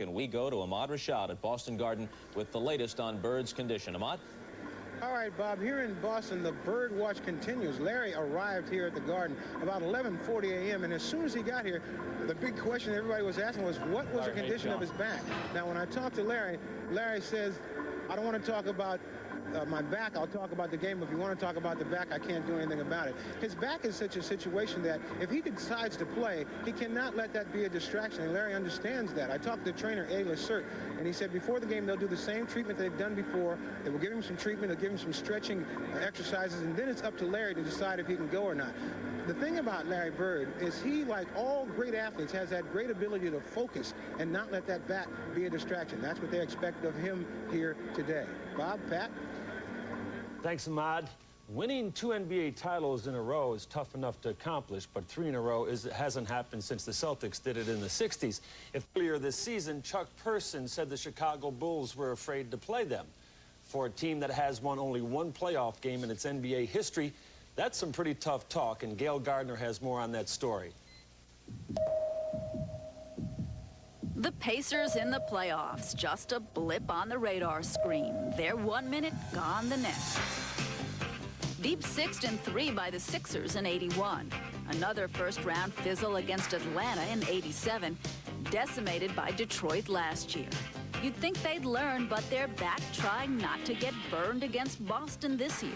And we go to Ahmad Rashad at Boston Garden with the latest on Bird's condition. Ahmad? All right, Bob, here in Boston, the bird watch continues. Larry arrived here at the Garden about 11:40 a.m., and as soon as he got here, the big question everybody was asking was, what was the condition of his back? Now, when I talked to Larry, Larry says, I don't want to talk about my back. I'll talk about the game. If you want to talk about the back, I can't do anything about it. His back is such a situation that if he decides to play, he cannot let that be a distraction, and Larry understands that. I talked to trainer LaSalle, and he said before the game, they'll do the same treatment they've done before. They will give him some treatment, they'll give him some stretching exercises, and then it's up to Larry to decide if he can go or not. The thing about Larry Bird is he, like all great athletes, has that great ability to focus and not let that back be a distraction. That's what they expect of him here today. Bob, Pat? Thanks, Ahmad. Winning 2 NBA titles in a row is tough enough to accomplish, but 3 in a row hasn't happened since the Celtics did it in the 60s. Earlier this season, Chuck Person said the Chicago Bulls were afraid to play them. For a team that has won only 1 playoff game in its NBA history, that's some pretty tough talk, and Gail Gardner has more on that story. The Pacers in the playoffs, just a blip on the radar screen. They're 1 minute, gone the next. Deep 6th and 3 by the Sixers in '81. Another first-round fizzle against Atlanta in '87, decimated by Detroit last year. You'd think they'd learn, but they're back trying not to get burned against Boston this year.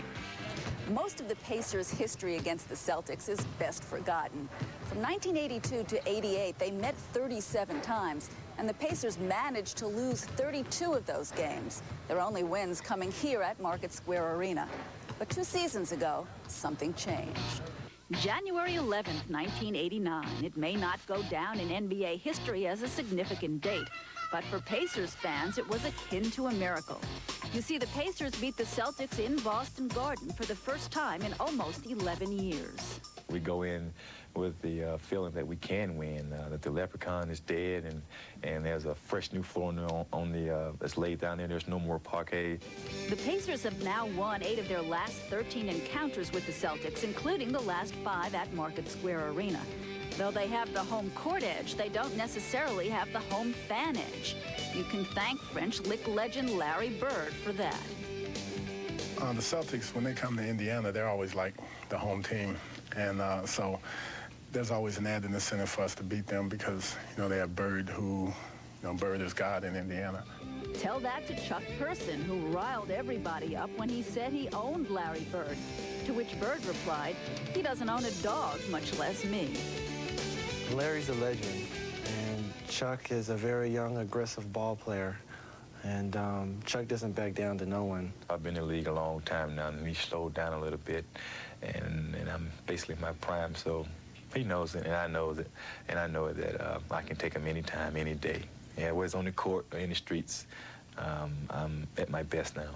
Most of the Pacers' history against the Celtics is best forgotten. From 1982 to '88, they met 37 times, and the Pacers managed to lose 32 of those games. Their only wins coming here at Market Square Arena. But 2 seasons ago, something changed. January 11th, 1989. It may not go down in NBA history as a significant date, but for Pacers fans, it was akin to a miracle. You see, the Pacers beat the Celtics in Boston Garden for the first time in almost 11 years. We go in with the feeling that we can win, that the leprechaun is dead, and there's a fresh new floor on the that's laid down there. There's no more parquet. The Pacers have now won 8 of their last 13 encounters with the Celtics, including the last 5 at Market Square Arena. Though they have the home court edge, they don't necessarily have the home fan edge. You can thank French lick legend Larry Bird for that. The Celtics, when they come to Indiana, they're always like the home team. And so there's always an added incentive for us to beat them because, you know, they have Bird, who, you know, Bird is God in Indiana. Tell that to Chuck Person, who riled everybody up when he said he owned Larry Bird. To which Bird replied, he doesn't own a dog, much less me. Larry's a legend, and Chuck is a very young, aggressive ball player. And Chuck doesn't back down to no one. I've been in the league a long time now, and he slowed down a little bit, and I'm basically in my prime, so he knows it, and I know that, I can take him anytime, any day. Yeah, whether it's on the court or in the streets, I'm at my best now.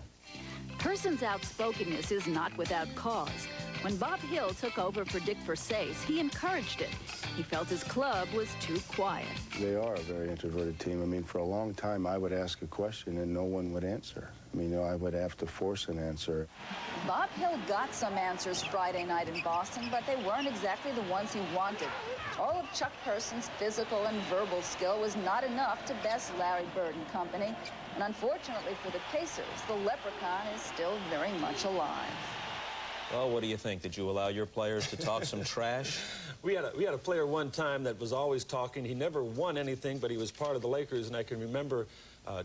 Person's outspokenness is not without cause. When Bob Hill took over for Dick Versace, he encouraged it. He felt his club was too quiet. They are a very introverted team. I mean, for a long time, I would ask a question and no one would answer. I mean, you know, I would have to force an answer. Bob Hill got some answers Friday night in Boston, but they weren't exactly the ones he wanted. All of Chuck Person's physical and verbal skill was not enough to best Larry Bird and company. And unfortunately for the Pacers, the leprechaun is still very much alive. Well, what do you think? Did you allow your players to talk some trash? We had a player one time that was always talking. He never won anything, but he was part of the Lakers, and I can remember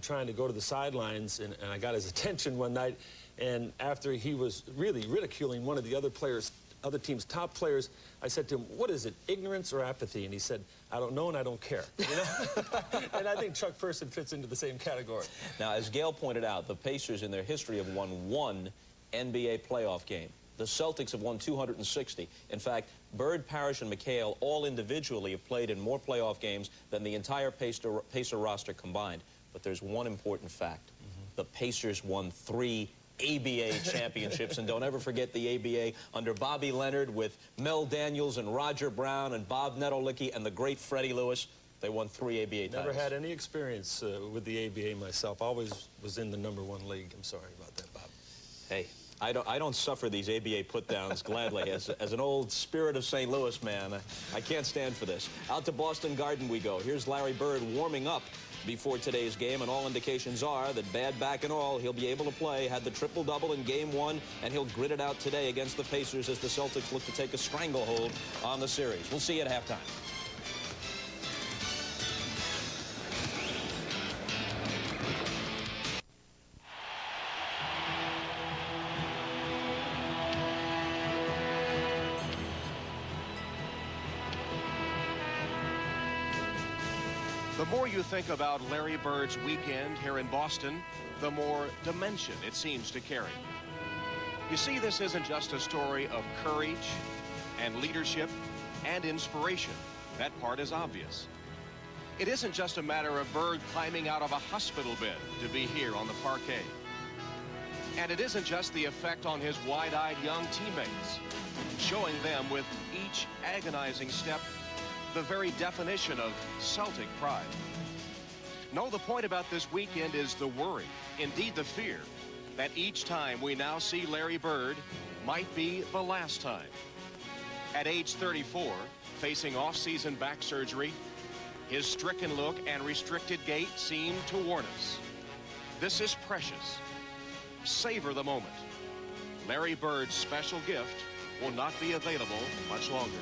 trying to go to the sidelines, and I got his attention one night, and after he was really ridiculing one of the other team's top players, I said to him, what is it, ignorance or apathy? And he said, I don't know and I don't care. You know? And I think Chuck Person fits into the same category. Now, as Gail pointed out, the Pacers in their history have won 1 NBA playoff game. The Celtics have won 260. In fact, Bird, Parish, and McHale all individually have played in more playoff games than the entire Pacer roster combined. But there's one important fact. The Pacers won 3 ABA championships, and don't ever forget the ABA under Bobby Leonard with Mel Daniels and Roger Brown and Bob Netolicky and the great Freddie Lewis. They won 3 ABA titles. Never had any experience with the ABA myself. Always was in the #1 league. I'm sorry about that, Bob. Hey, I don't suffer these ABA put-downs gladly. As an old Spirit of St. Louis man, I can't stand for this. Out to Boston Garden we go. Here's Larry Bird warming up before today's game, and all indications are that bad back and all, he'll be able to play. Had the triple-double in Game 1, and he'll grit it out today against the Pacers as the Celtics look to take a stranglehold on the series. We'll see you at halftime. The more you think about Larry Bird's weekend here in Boston, the more dimension it seems to carry. You see, this isn't just a story of courage and leadership and inspiration. That part is obvious. It isn't just a matter of Bird climbing out of a hospital bed to be here on the parquet. And it isn't just the effect on his wide-eyed young teammates, showing them with each agonizing step the very definition of Celtic pride. No, the point about this weekend is the worry, indeed the fear, that each time we now see Larry Bird might be the last time. At age 34, facing off-season back surgery, his stricken look and restricted gait seem to warn us. This is precious. Savor the moment. Larry Bird's special gift will not be available much longer.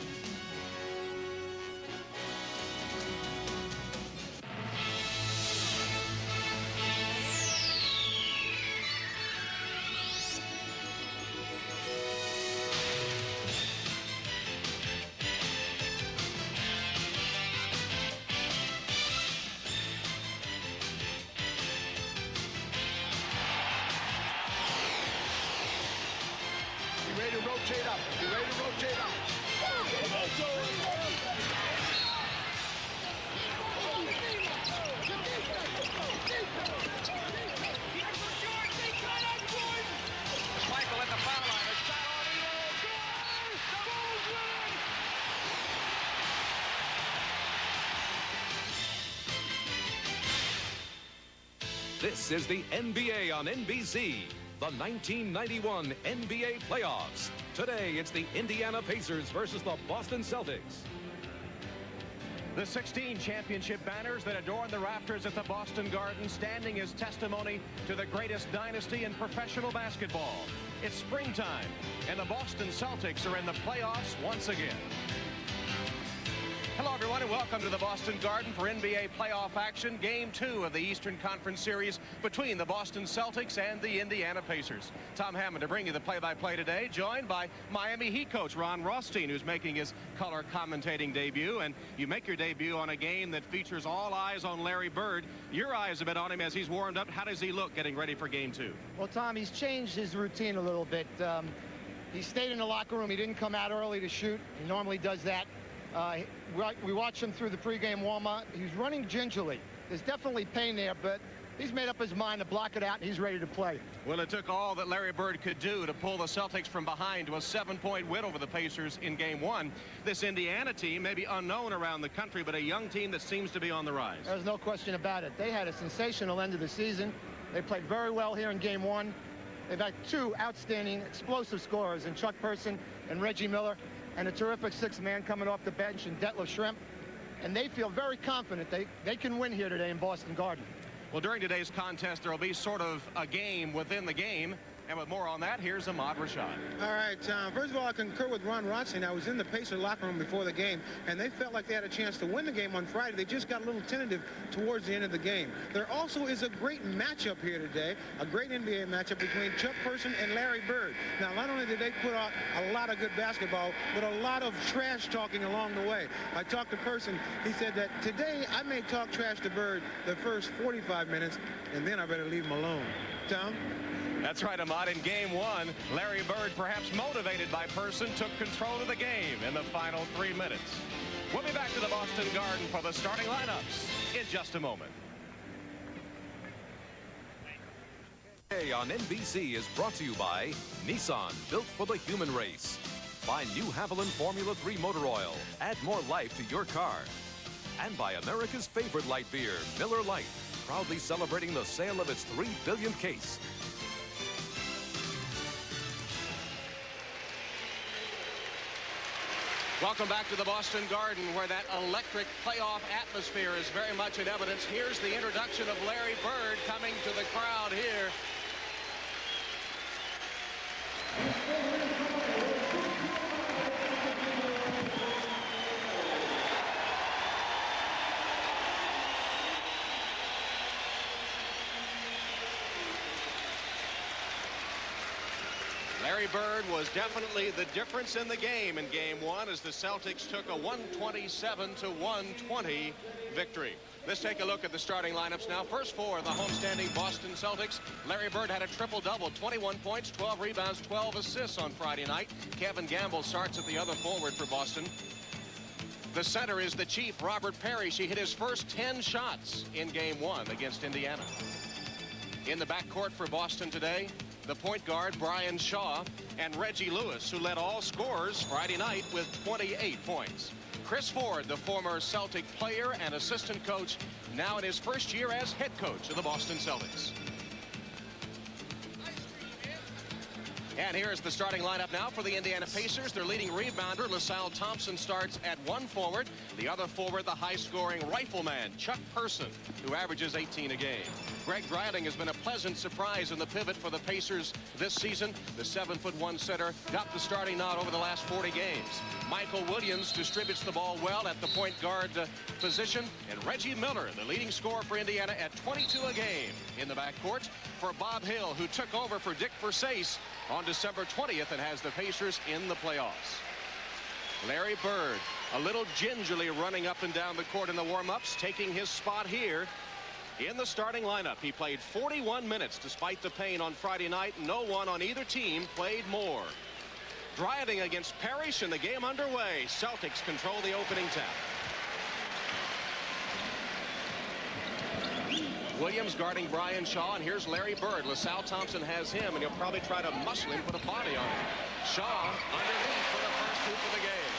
rotate up. Be ready to rotate up. Michael at the foul line. A shot on the This is the NBA on NBC, the 1991 NBA playoffs. Today, it's the Indiana Pacers versus the Boston Celtics. The 16 championship banners that adorn the rafters at the Boston Garden standing as testimony to the greatest dynasty in professional basketball. It's springtime, and the Boston Celtics are in the playoffs once again. Hello, everyone, and welcome to the Boston Garden for NBA playoff action. Game 2 of the Eastern Conference Series between the Boston Celtics and the Indiana Pacers. Tom Hammond to bring you the play-by-play today, joined by Miami Heat coach Ron Rothstein, who's making his color commentating debut. And you make your debut on a game that features all eyes on Larry Bird. Your eyes have been on him as he's warmed up. How does he look getting ready for Game 2? Well, Tom, he's changed his routine a little bit. He stayed in the locker room. He didn't come out early to shoot. He normally does that. We watched him through the pregame warm-up. He's running gingerly. There's definitely pain there, but he's made up his mind to block it out, and he's ready to play. Well, it took all that Larry Bird could do to pull the Celtics from behind to a 7-point win over the Pacers in Game 1. This Indiana team may be unknown around the country, but a young team that seems to be on the rise. There's no question about it. They had a sensational end of the season. They played very well here in Game 1. They've had two outstanding explosive scorers in Chuck Person and Reggie Miller, and a terrific sixth-man coming off the bench in Detlef Schrempf. And they feel very confident they can win here today in Boston Garden. Well, during today's contest, there will be sort of a game within the game. And with more on that, here's Ahmad Rashad. All right, Tom. First of all, I concur with Ron Rothstein. I was in the Pacer locker room before the game, and they felt like they had a chance to win the game on Friday. They just got a little tentative towards the end of the game. There also is a great matchup here today, a great NBA matchup between Chuck Person and Larry Bird. Now, not only did they put out a lot of good basketball, but a lot of trash talking along the way. I talked to Person. He said that today I may talk trash to Bird the first 45 minutes, and then I better leave him alone. Tom? That's right, Ahmad. In Game 1, Larry Bird, perhaps motivated by Person, took control of the game in the final 3 minutes. We'll be back to the Boston Garden for the starting lineups in just a moment. Today on NBC is brought to you by Nissan, built for the human race. By New Haviland Formula 3 motor oil. Add more life to your car. And by America's favorite light beer, Miller Lite, proudly celebrating the sale of its 3 billionth case. Welcome back to the Boston Garden, where that electric playoff atmosphere is very much in evidence. Here's the introduction of Larry Bird coming to the crowd here. Larry Bird was definitely the difference in the game in Game 1 as the Celtics took a 127-120 victory. Let's take a look at the starting lineups now. First for the homestanding Boston Celtics. Larry Bird had a triple-double, 21 points, 12 rebounds, 12 assists on Friday night. Kevin Gamble starts at the other forward for Boston. The center is the Chief, Robert Parish. He hit his first 10 shots in Game 1 against Indiana. In the backcourt for Boston today, the point guard, Brian Shaw, and Reggie Lewis, who led all scorers Friday night with 28 points. Chris Ford, the former Celtic player and assistant coach, now in his first year as head coach of the Boston Celtics. And here's the starting lineup now for the Indiana Pacers. Their leading rebounder, LaSalle Thompson, starts at one forward. The other forward, the high-scoring rifleman, Chuck Person, who averages 18 a game. Greg Dreiling has been a pleasant surprise in the pivot for the Pacers this season. The 7'1" center got the starting nod over the last 40 games. Michael Williams distributes the ball well at the point guard position. And Reggie Miller, the leading scorer for Indiana, at 22 a game in the backcourt for Bob Hill, who took over for Dick Versace on December 20th and has the Pacers in the playoffs. Larry Bird, a little gingerly running up and down the court in the warm-ups, taking his spot here in the starting lineup. He played 41 minutes despite the pain on Friday night. No one on either team played more. Driving against Parish and the game underway. Celtics control the opening tap. Williams guarding Brian Shaw, and here's Larry Bird. LaSalle Thompson has him, and he'll probably try to muscle him, put a body on him. Shaw underneath for the first hoop of the game.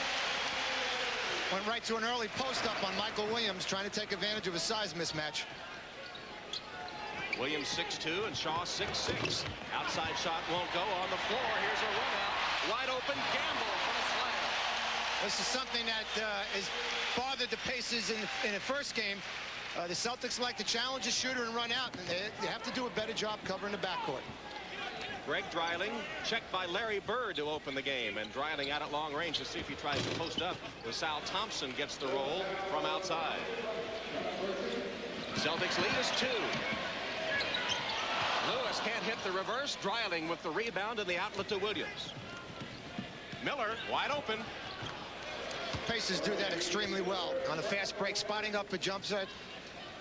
Went right to an early post-up on Michael Williams, trying to take advantage of a size mismatch. Williams 6'2", and Shaw 6'6". Outside shot won't go on the floor. Here's a run out. Wide open Gamble for the slam. This is something that has bothered the Pacers in the first game. The Celtics like to challenge a shooter and run out, and they have to do a better job covering the backcourt. Greg Dreiling checked by Larry Bird to open the game, and Dreiling out at long range to see if he tries to post up. LaSalle Thompson gets the roll from outside. Celtics lead is 2. Lewis can't hit the reverse. Dreiling with the rebound and the outlet to Williams. Miller wide open. Pacers do that extremely well on a fast break, spotting up for jump set,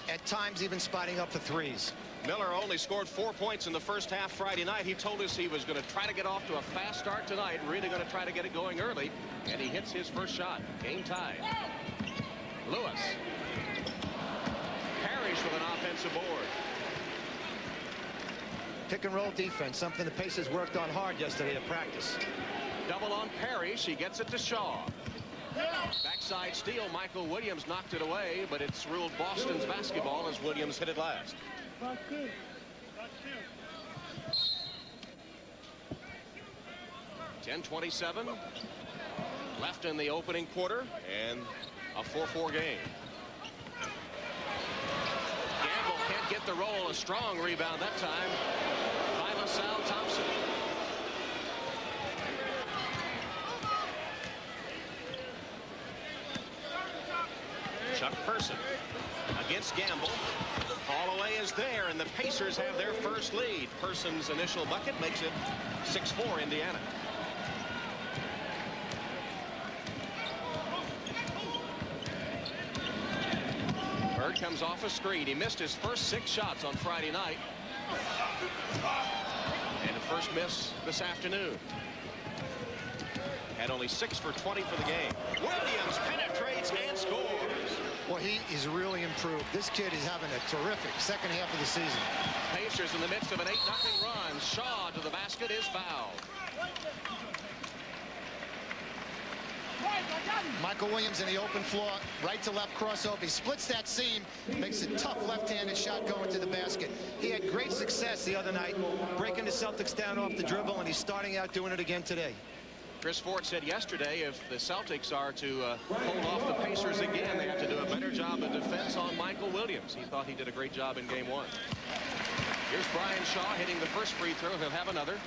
at times even spotting up for threes. Miller only scored 4 points in the first half Friday night. He told us he was going to try to get off to a fast start tonight, really going to try to get it going early, and he hits his first shot. Game tied. Lewis. Parish with an offensive board. Pick and roll defense, something the Pacers worked on hard yesterday at practice. Double on Parish. He gets it to Shaw. Backside steal. Michael Williams knocked it away, but it's ruled Boston's basketball as Williams hit it last. 10:27 left in the opening quarter, and a 4-4 game. Gamble can't get the roll. A strong rebound that time by LaSalle Thompson. Chuck Person against Gamble. Holloway is there, and the Pacers have their first lead. Person's initial bucket makes it 6-4 Indiana. Bird comes off a screen. He missed his first 6 shots on Friday night. And the first miss this afternoon. Had only 6 for 20 for the game. Williams penetrates and scores. Well, he is really improved. This kid is having a terrific second half of the season. Pacers in the midst of an 8-0 run. Shaw to the basket is fouled. Michael Williams in the open floor, right to left crossover. He splits that seam, makes a tough left-handed shot going to the basket. He had great success the other night, breaking the Celtics down off the dribble, and he's starting out doing it again today. Chris Ford said yesterday if the Celtics are to hold off the Pacers again, they have to do a better job of defense on Michael Williams. He thought he did a great job in game 1. Here's Brian Shaw hitting the first free throw. He'll have another.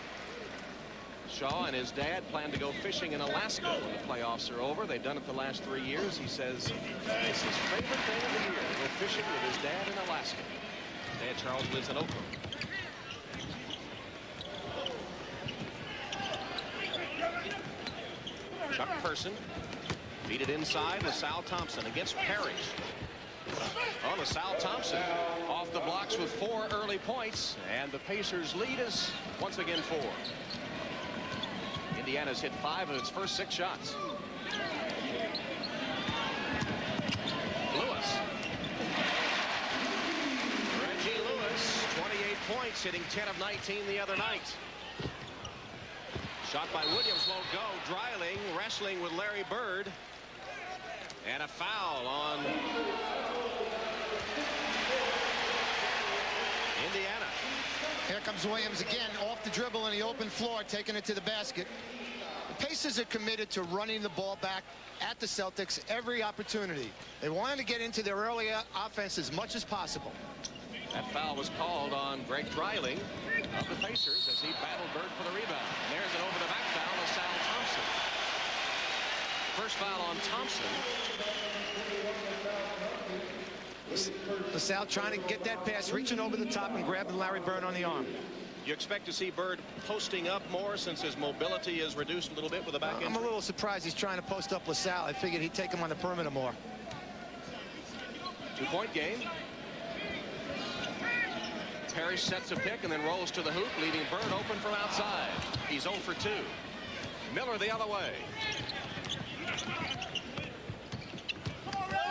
Shaw and his dad plan to go fishing in Alaska when the playoffs are over. They've done it the last 3 years. He says it's his favorite thing of the year to go fishing with his dad in Alaska. Dad Charles lives in Oakland. Chuck Person beat it inside. LaSalle Thompson against Parish. Oh, LaSalle Thompson off the blocks with 4 early points, and the Pacers lead is once again 4. Indiana's hit 5 of its first 6 shots. Lewis. Reggie Lewis, 28 points, hitting 10 of 19 the other night. Shot by Williams won't go. Dreiling wrestling with Larry Bird. And a foul on Indiana. Here comes Williams again, off the dribble in the open floor, taking it to the basket. The Pacers are committed to running the ball back at the Celtics every opportunity. They wanted to get into their early offense as much as possible. That foul was called on Greg Dreiling of the Pacers as he battled Bird for the rebound. And there's an over-the-back foul, LaSalle Thompson. First foul on Thompson. LaSalle trying to get that pass, reaching over the top and grabbing Larry Bird on the arm. You expect to see Bird posting up more since his mobility is reduced a little bit with a back injury? I'm a little surprised he's trying to post up LaSalle. I figured he'd take him on the perimeter more. 2-point game. Parish sets a pick and then rolls to the hoop, leaving Bird open from outside. He's 0 for 2. Miller the other way.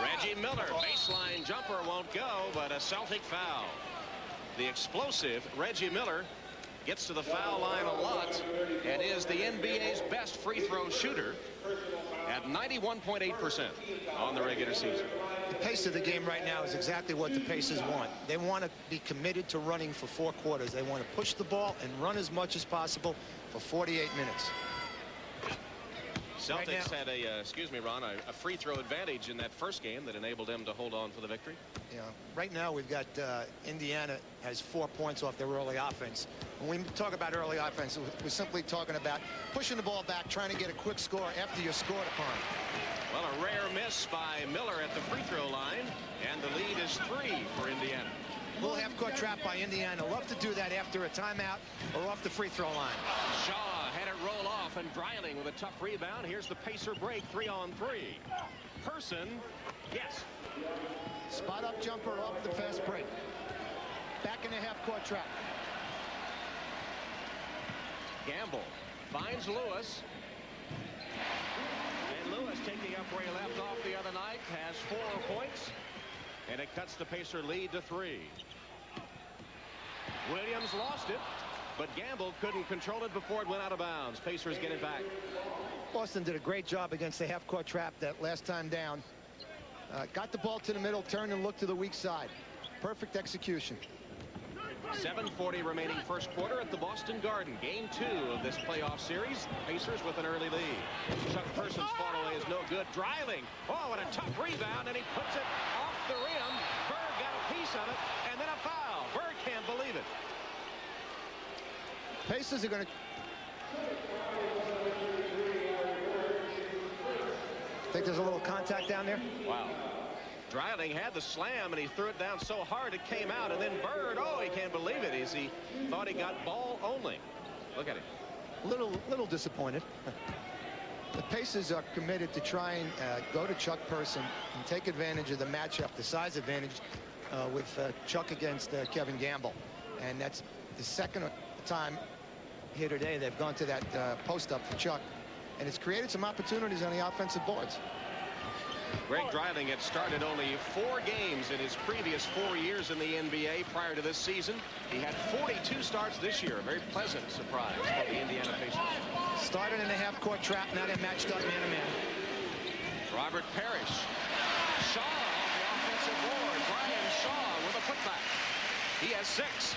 Reggie Miller, baseline jumper won't go, but a Celtic foul. The explosive Reggie Miller gets to the foul line a lot and is the NBA's best free throw shooter at 91.8% on the regular season. The pace of the game right now is exactly what the Pacers want. They want to be committed to running for 4 quarters. They want to push the ball and run as much as possible for 48 minutes. Celtics right had a, excuse me, Ron, a free throw advantage in that first game that enabled them to hold on for the victory. Yeah, right now we've got Indiana has 4 points off their early offense. When we talk about early offense, we're simply talking about pushing the ball back, trying to get a quick score after you're scored upon. Well, a rare miss by Miller at the free throw line, and the lead is 3 for Indiana. A little half-court trap by Indiana. Love to do that after a timeout or off the free throw line. Shaw had it roll off, and Dreiling with a tough rebound. Here's the Pacer break, 3-on-3. Person, yes. Spot-up jumper off the fast break. Back in the half-court trap. Gamble finds Lewis. And Lewis, taking up where he left off the other night, has 4 points. And it cuts the Pacer lead to 3. Williams lost it, but Gamble couldn't control it before it went out of bounds. Pacers get it back. Boston did a great job against the half-court trap that last time down. Got the ball to the middle, turned and looked to the weak side. Perfect execution. 7:40 remaining first quarter at the Boston Garden. Game 2 of this playoff series. Pacers with an early lead. Chuck Person's fall away is no good. Dreiling. Oh, and a tough rebound, and he puts it off the rim. Bird got a piece of it, and then a foul. Bird can't believe it. Pacers are going to... Think there's a little contact down there? Wow. Dreiling had the slam, and he threw it down so hard it came out, and then Bird, oh, he can't believe it. He thought he got ball only. Look at him. Little disappointed. The Pacers are committed to try and go to Chuck Person and take advantage of the matchup, the size advantage with Chuck against Kevin Gamble. And that's the second time here today they've gone to that post-up for Chuck. And it's created some opportunities on the offensive boards. Greg Dreiling had started only 4 games in his previous 4 years in the NBA prior to this season. He had 42 starts this year. A very pleasant surprise for the Indiana Pacers. Started in a half-court trap. Now they're matched up man-to-man. Robert Parish. Shaw off the offensive board. Brian Shaw with a putback. He has 6.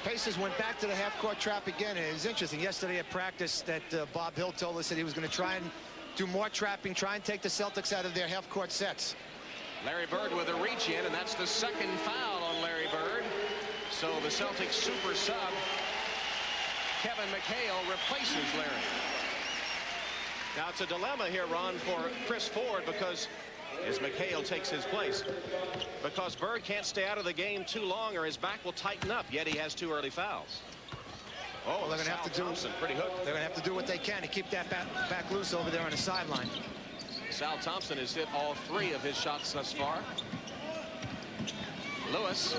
Pacers went back to the half-court trap again, and it was interesting. Yesterday at practice that Bob Hill told us that he was going to try and do more trapping, try and take the Celtics out of their half-court sets. Larry Bird with a reach in, and that's the second foul on Larry Bird. So the Celtics super sub, Kevin McHale, replaces Larry. Now it's a dilemma here, Ron, for Chris Ford, because as McHale takes his place, because Bird can't stay out of the game too long or his back will tighten up, yet he has 2 early fouls. Oh, well, they're going to have to do Thompson, pretty hooked. They're going to have to do what they can to keep that back loose over there on the sideline. Sal Thompson has hit all 3 of his shots thus far. Lewis.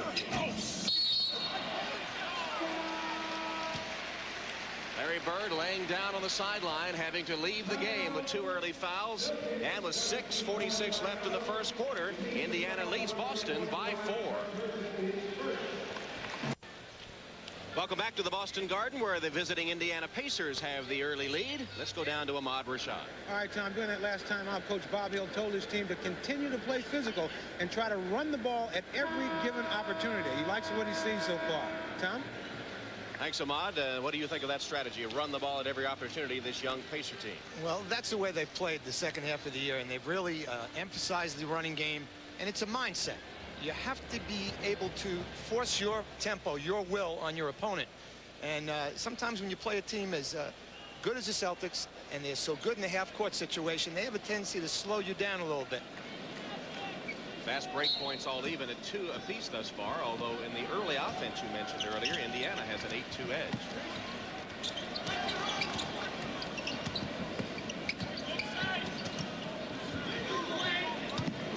Larry Bird laying down on the sideline, having to leave the game with 2 early fouls, and with 6:46 left in the first quarter, Indiana leads Boston by 4. Welcome back to the Boston Garden, where the visiting Indiana Pacers have the early lead. Let's go down to Ahmad Rashad. All right, Tom, doing that last time out, Coach Bob Hill told his team to continue to play physical and try to run the ball at every given opportunity. He likes what he's seen so far. Tom? Thanks, Ahmad. What do you think of that strategy, run the ball at every opportunity, this young Pacer team? Well, that's the way they've played the second half of the year, and they've really emphasized the running game, and it's a mindset. You have to be able to force your tempo, your will on your opponent. And sometimes when you play a team as good as the Celtics, and they're so good in the half-court situation, they have a tendency to slow you down a little bit. Fast break points all even at 2 apiece thus far, although in the early offense you mentioned earlier, Indiana has an 8-2 edge.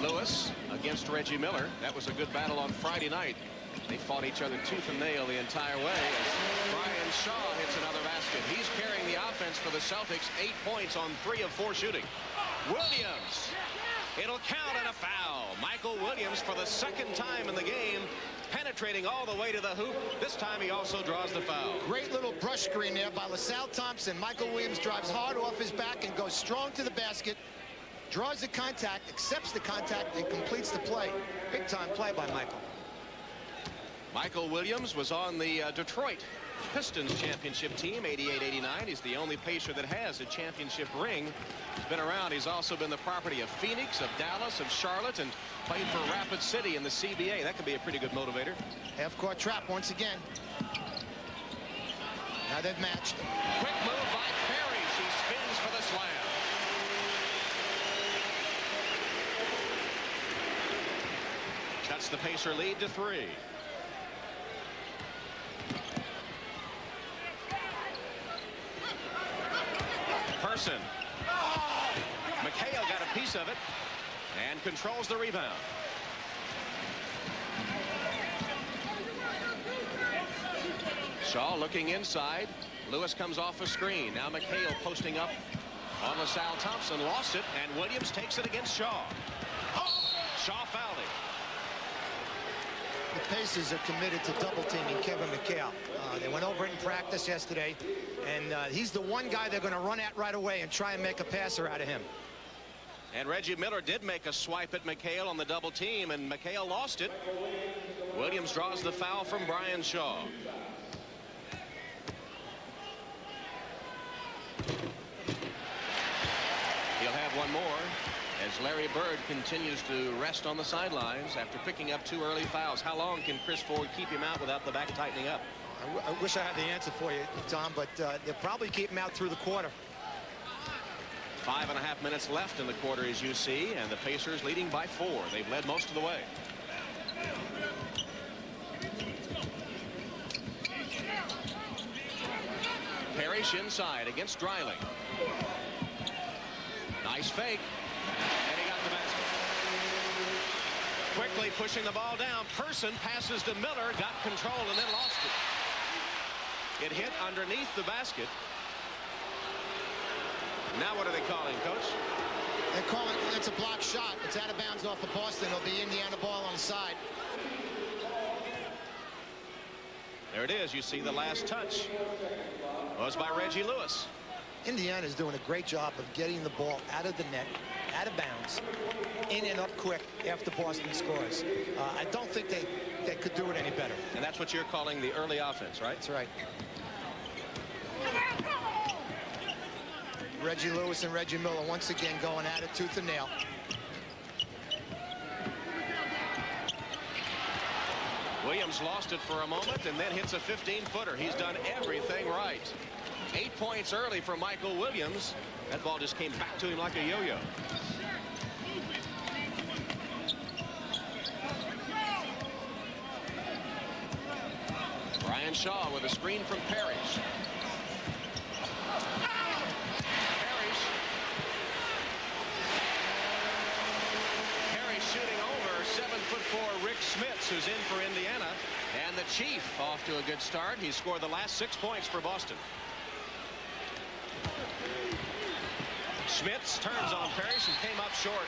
Lewis against Reggie Miller. That was a good battle on Friday night. They fought each other tooth and nail the entire way as Brian Shaw hits another basket. He's carrying the offense for the Celtics. 8 points on 3 of 4 shooting. Williams. It'll count and a foul. Michael Williams, for the second time in the game, penetrating all the way to the hoop. This time he also draws the foul. Great little brush screen there by LaSalle Thompson. Michael Williams drives hard off his back and goes strong to the basket. Draws the contact, accepts the contact, and completes the play. Big time play by Michael. Michael Williams was on the Detroit Pistons championship team, 88-89. He's the only Pacer that has a championship ring. He's been around. He's also been the property of Phoenix, of Dallas, of Charlotte, and played for Rapid City in the CBA. That could be a pretty good motivator. Half-court trap once again. Now they've matched. Quick move by Parish. He spins for the slam. Cuts the Pacer lead to 3. Person. McHale got a piece of it and controls the rebound. Shaw looking inside. Lewis comes off a screen. Now McHale posting up on LaSalle Thompson. Lost it, and Williams takes it against Shaw. Shaw fouled him. The Pacers are committed to double-teaming Kevin McHale. They went over it in practice yesterday, and he's the one guy they're going to run at right away and try and make a passer out of him. And Reggie Miller did make a swipe at McHale on the double team, and McHale lost it. Williams draws the foul from Brian Shaw. He'll have one more as Larry Bird continues to rest on the sidelines after picking up 2 early fouls. How long can Chris Ford keep him out without the back tightening up? I wish I had the answer for you, Tom, but they'll probably keep him out through the quarter. 5.5 minutes left in the quarter, as you see, and the Pacers leading by 4. They've led most of the way. Parish inside against Dreiling. Nice fake. And he got the basket. Quickly pushing the ball down. Person passes to Miller, got control, and then lost it. It hit underneath the basket. Now what are they calling, Coach? They're calling it's a block shot. It's out of bounds off of Boston. It'll be Indiana ball on the side. There it is. You see the last touch was by Reggie Lewis. Indiana is doing a great job of getting the ball out of the net, out of bounds, in and up quick after Boston scores. I don't think they could do it any better. And that's what you're calling the early offense, right? That's right. Reggie Lewis and Reggie Miller once again going at it tooth and nail. Williams lost it for a moment and then hits a 15-footer. He's done everything right. 8 points early for Michael Williams. That ball just came back to him like a yo-yo. Brian Shaw with a screen from Parish. Parish shooting over 7'4" Rick Smits, who's in for Indiana. And the Chief off to a good start. He scored the last 6 points for Boston. Smits turns on Parish and came up short.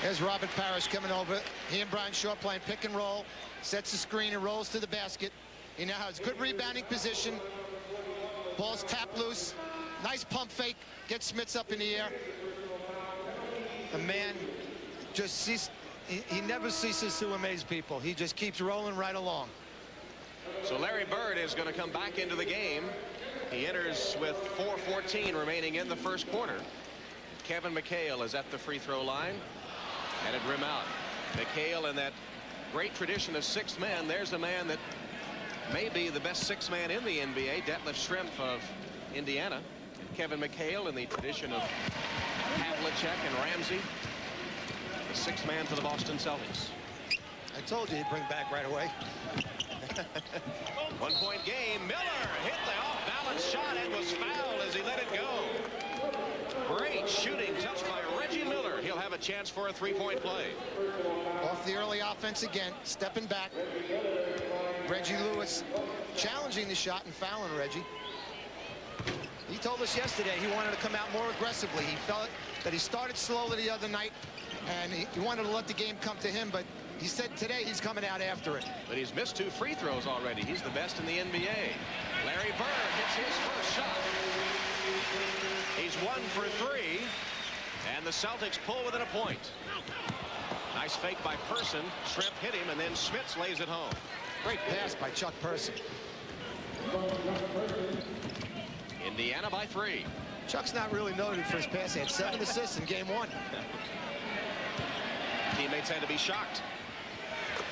There's Robert Parish coming over. He and Brian Shaw playing pick and roll. Sets the screen and rolls to the basket. He now has good rebounding position. Ball's tapped loose. Nice pump fake. Gets Smits up in the air. The man just he never ceases to amaze people. He just keeps rolling right along. So Larry Bird is going to come back into the game. He enters with 4:14 remaining in the first quarter. Kevin McHale is at the free throw line. And it rim out. McHale in that great tradition of sixth man. There's a man that may be the best sixth man in the NBA, Detlef Schrempf of Indiana. Kevin McHale in the tradition of Havlicek and Ramsey. The sixth man for the Boston Celtics. I told you he'd bring back right away. 1 point game. Miller hit the off-balance shot and was fouled as he let it go. Great shooting touch by Reggie Miller. He'll have a chance for a three-point play. Off the early offense again, stepping back. Reggie Lewis challenging the shot and fouling Reggie. He told us yesterday he wanted to come out more aggressively. He felt that he started slowly the other night, and he wanted to let the game come to him, but he said today he's coming out after it. But he's missed 2 free throws already. He's the best in the NBA. Larry Bird hits his first shot. He's 1 for 3, and the Celtics pull within a point. Nice fake by Person. Schrempf hit him, and then Smits lays it home. Great pass by Chuck Person. Indiana by 3. Chuck's not really noted for his pass. He had 7 assists in game 1. Teammates had to be shocked.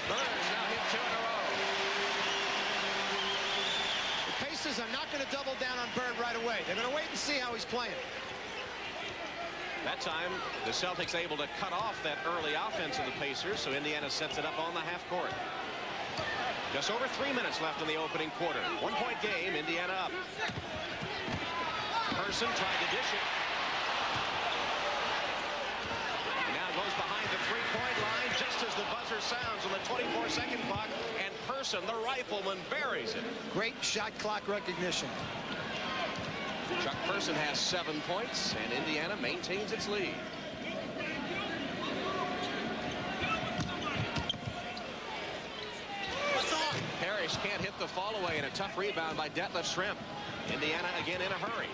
Bird's now hit 2 in a row. The Pacers are not going to double down on Bird right away. They're going to wait and see how he's playing. That time, the Celtics able to cut off that early offense of the Pacers, so Indiana sets it up on the half court. Just over 3 minutes left in the opening quarter. 1 point game, Indiana up. Person tried to dish it. And now goes behind the three-point line just as the buzzer sounds on the 24-second clock, and Person, the rifleman, buries it. Great shot clock recognition. Chuck Person has 7 points, and Indiana maintains its lead. Parish can't hit the fall away, and a tough rebound by Detlef Schrempf. Indiana again in a hurry.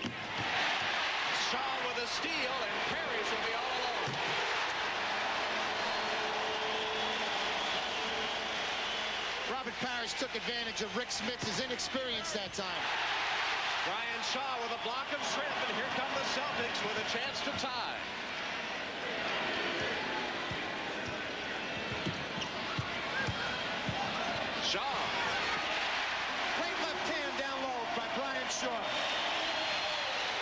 Shaw with a steal, and Parish will be all alone. Robert Parish took advantage of Rick Smits' inexperience that time. Brian Shaw with a block of Schrempf, and here come the Celtics with a chance to tie. Shaw. Great left hand down low by Brian Shaw.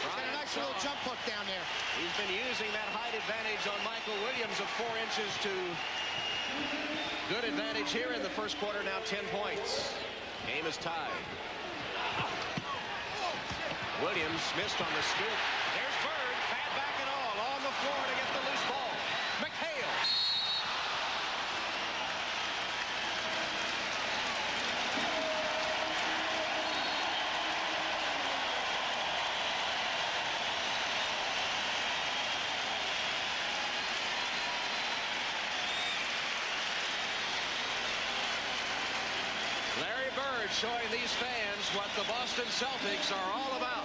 Got a nice little jump hook down there. He's been using that height advantage on Michael Williams of 4 inches to good advantage here in the first quarter. Now 10 points. Game is tied. Williams missed on the scoop. There's Bird, bad back and all, on the floor to get the loose ball. McHale. showing these fans what the Boston Celtics are all about.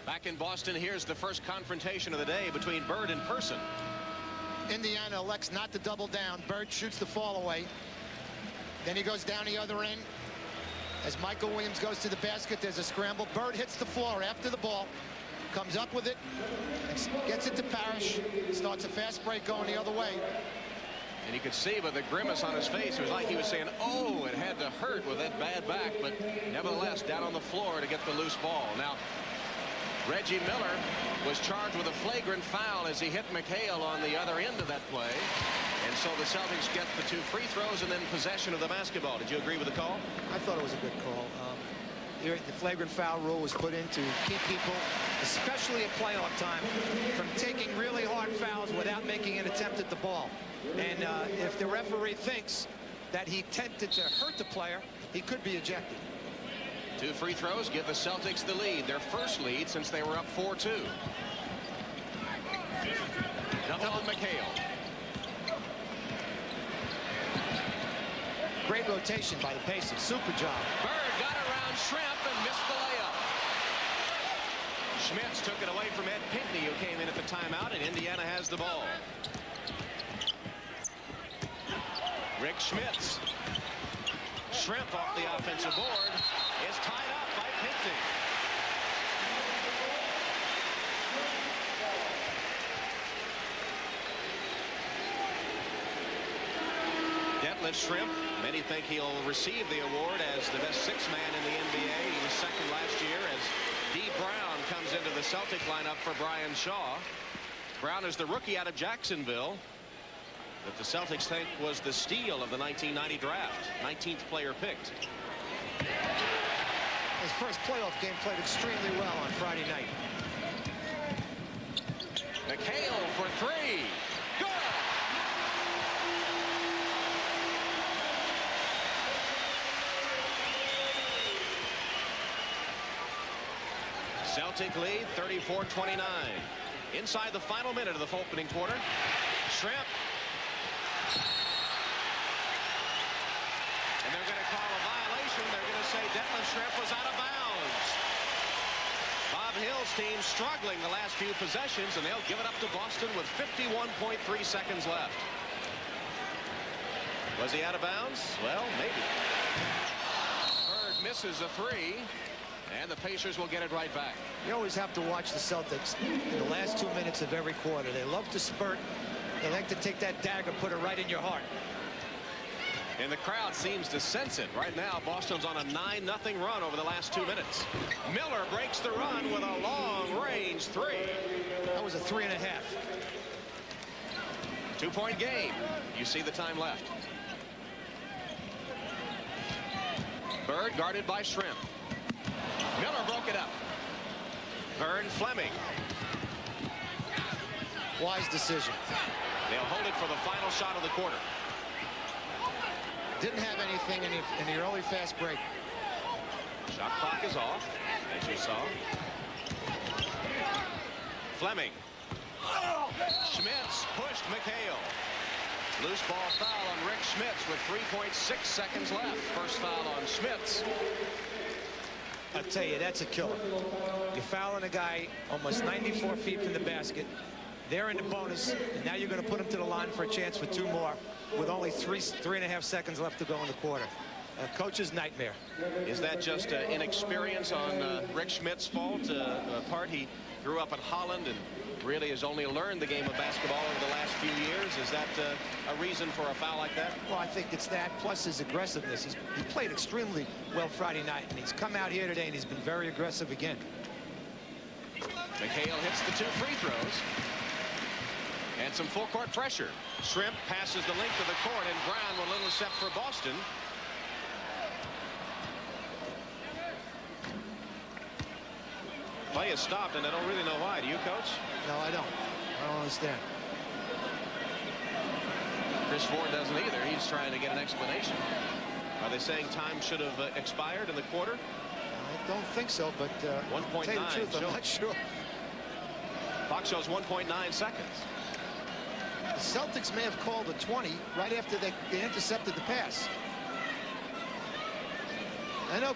Back in Boston, here's the first confrontation of the day between Bird and Person. Indiana elects not to double down. Bird shoots the fall away. Then he goes down the other end. As Michael Williams goes to the basket, there's a scramble. Bird hits the floor after the ball, comes up with it, gets it to Parish, starts a fast break going the other way. And you could see by the grimace on his face, it was like he was saying, oh, it had to hurt with that bad back, but nevertheless, down on the floor to get the loose ball. Now, Reggie Miller was charged with a flagrant foul as he hit McHale on the other end of that play. And so the Celtics get the 2 free throws and then possession of the basketball. Did you agree with the call? I thought it was a good call. The flagrant foul rule was put in to keep people, especially at playoff time, from taking really hard fouls without making an attempt at the ball. And if the referee thinks that he attempted to hurt the player, he could be ejected. 2 free throws give the Celtics the lead, their first lead since they were up 4-2. Double with McHale. Great rotation by the Pacers. Super job. Bird got around Shrimp and missed the layup. Schmitz took it away from Ed Pinckney, who came in at the timeout, and Indiana has the ball. Rick Schmitz. Shrimp off the offensive board is tied up by Pinckney. Shrimp. Many think he'll receive the award as the best 6th man in the NBA. He was second last year as D. Brown comes into the Celtic lineup for Brian Shaw. Brown is the rookie out of Jacksonville that the Celtics think was the steal of the 1990 draft. 19th player picked. His first playoff game played extremely well on Friday night. McHale for 3. Good! Celtic lead 34-29. Inside the final minute of the opening quarter. Shrimp. And they're going to call a violation. They're going to say Detlef Shrimp was out of bounds. Bob Hill's team struggling the last few possessions, and they'll give it up to Boston with 51.3 seconds left. Was he out of bounds? Well, maybe. Bird misses a 3. And the Pacers will get it right back. You always have to watch the Celtics in the last 2 minutes of every quarter. They love to spurt. They like to take that dagger, put it right in your heart. And the crowd seems to sense it. Right now, Boston's on a 9-0 run over the last 2 minutes. Miller breaks the run with a long-range 3. That was a 3.5. 2-point game. You see the time left. Bird guarded by Shrimp. Miller broke it up. Vern Fleming. Wise decision. They'll hold it for the final shot of the quarter. Didn't have anything in the early fast break. Shot clock is off, as you saw. Fleming. Schmitz pushed McHale. Loose ball foul on Rick Schmitz with 3.6 seconds left. First foul on Schmitz. I'll tell you, that's a killer. You're fouling a guy almost 94 feet from the basket. They're in the bonus, and now you're going to put him to the line for a chance for 2 more with only 3.5 seconds left to go in the quarter. A coach's nightmare. Is that just inexperience on Rick Schmitz's fault? Part he grew up in Holland and really has only learned the game of basketball over the last few years. Is that a reason for a foul like that? Well, I think it's that, plus his aggressiveness. He played extremely well Friday night, and he's come out here today, and he's been very aggressive again. McHale hits the 2 free throws. And some full court pressure. Shrimp passes the length of the court, and Brown with a little step for Boston. Play is stopped, and I don't really know why. Do you, Coach? No, I don't. I don't understand. Chris Ford doesn't either. He's trying to get an explanation. Are they saying time should have expired in the quarter? I don't think so, but to tell you the truth, I'm not sure. Clock shows 1.9 seconds. The Celtics may have called a 20 right after they intercepted the pass. I know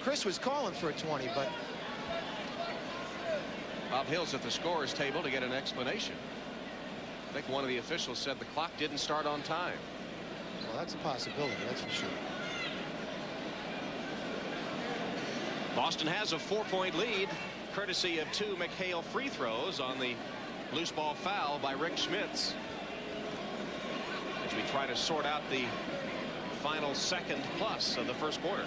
Chris was calling for a 20, but Bob Hill's at the scorer's table to get an explanation. I think one of the officials said the clock didn't start on time. Well, that's a possibility, that's for sure. Boston has a 4-point lead, courtesy of 2 McHale free throws on the loose ball foul by Rick Schmitz. As we try to sort out the final second plus of the first quarter.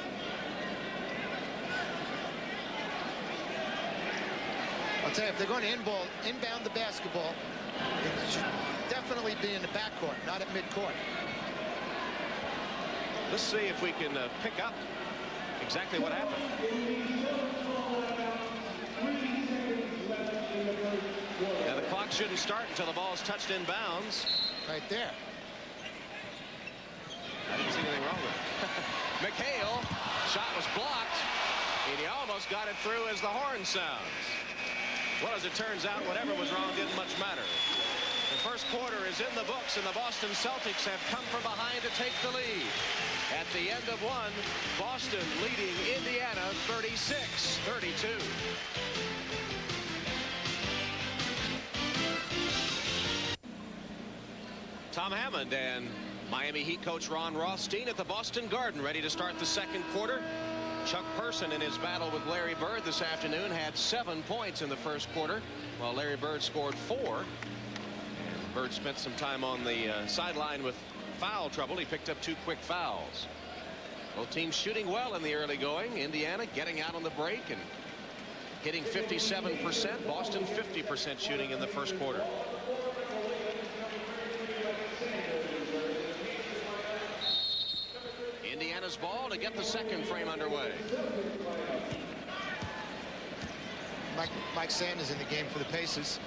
I'll tell you, if they're going to inbound the basketball, it should definitely be in the backcourt, not at midcourt. Let's see if we can pick up exactly what happened. Now the clock shouldn't start until the ball's touched in bounds. Right there. I didn't see anything wrong with it. McHale, shot was blocked, and he almost got it through as the horn sounds. Well, as it turns out, whatever was wrong didn't much matter. The first quarter is in the books, and the Boston Celtics have come from behind to take the lead. At the end of one, Boston leading Indiana 36-32. Tom Hammond and Miami Heat coach Ron Rothstein at the Boston Garden, ready to start the second quarter. Chuck Person in his battle with Larry Bird this afternoon had 7 points in the first quarter, while Larry Bird scored 4. And Bird spent some time on the sideline with foul trouble. He picked up 2 quick fouls. Both teams shooting well in the early going. Indiana getting out on the break and hitting 57%. Boston 50% shooting in the first quarter. Indiana's ball to get the second frame underway. Mike Sanders in the game for the Pacers.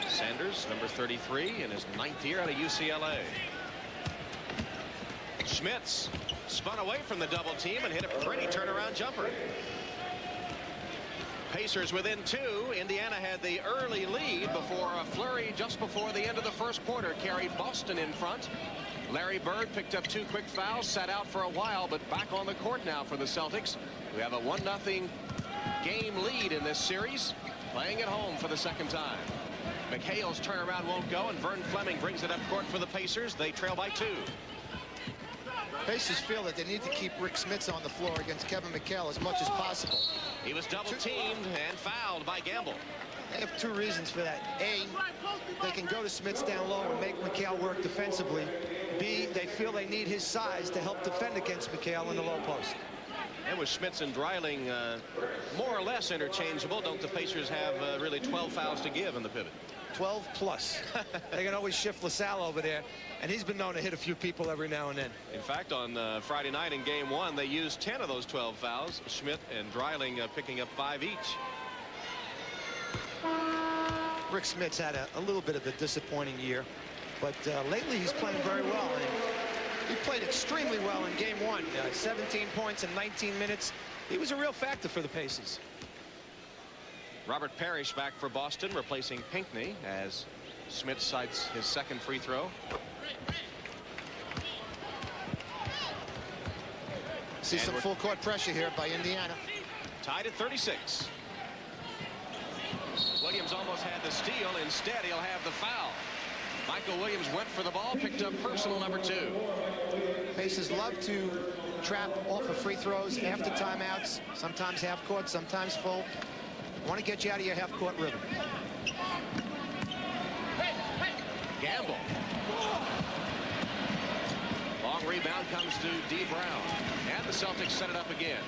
Sanders, number 33, in his 9th year out of UCLA. Schmitz spun away from the double team and hit a pretty turnaround jumper. Pacers within 2. Indiana had the early lead before a flurry just before the end of the first quarter carried Boston in front. Larry Bird picked up 2 quick fouls, sat out for a while, but back on the court now for the Celtics, who have a 1-0 game lead in this series, playing at home for the second time. McHale's turnaround won't go, and Vern Fleming brings it up court for the Pacers. They trail by 2. Pacers feel that they need to keep Rick Schmitz on the floor against Kevin McHale as much as possible. He was double teamed and fouled by Gamble. They have 2 reasons for that. A, they can go to Schmitz down low and make McHale work defensively. B, they feel they need his size to help defend against McHale in the low post. And with Schmitz and Dreiling more or less interchangeable, don't the Pacers have really 12 fouls to give in the pivot? 12 plus. They can always shift LaSalle over there, and he's been known to hit a few people every now and then. In fact, on Friday night in game 1, they used 10 of those 12 fouls. Schmidt and Dreiling picking up 5 each. Rick Schmitz had a little bit of a disappointing year, but lately he's playing very well. And he played extremely well in game 1. 17 points in 19 minutes. He was a real factor for the Pacers. Robert Parish back for Boston, replacing Pinckney as Schmitz sights his second free throw. See some full court pressure here by Indiana. Tied at 36. Williams almost had the steal. Instead, he'll have the foul. Michael Williams went for the ball, picked up personal number 2. Pacers love to trap off of free throws after timeouts, sometimes half court, sometimes full. Want to get you out of your half court rhythm. Gamble. Long rebound comes to D. Brown. And the Celtics set it up again.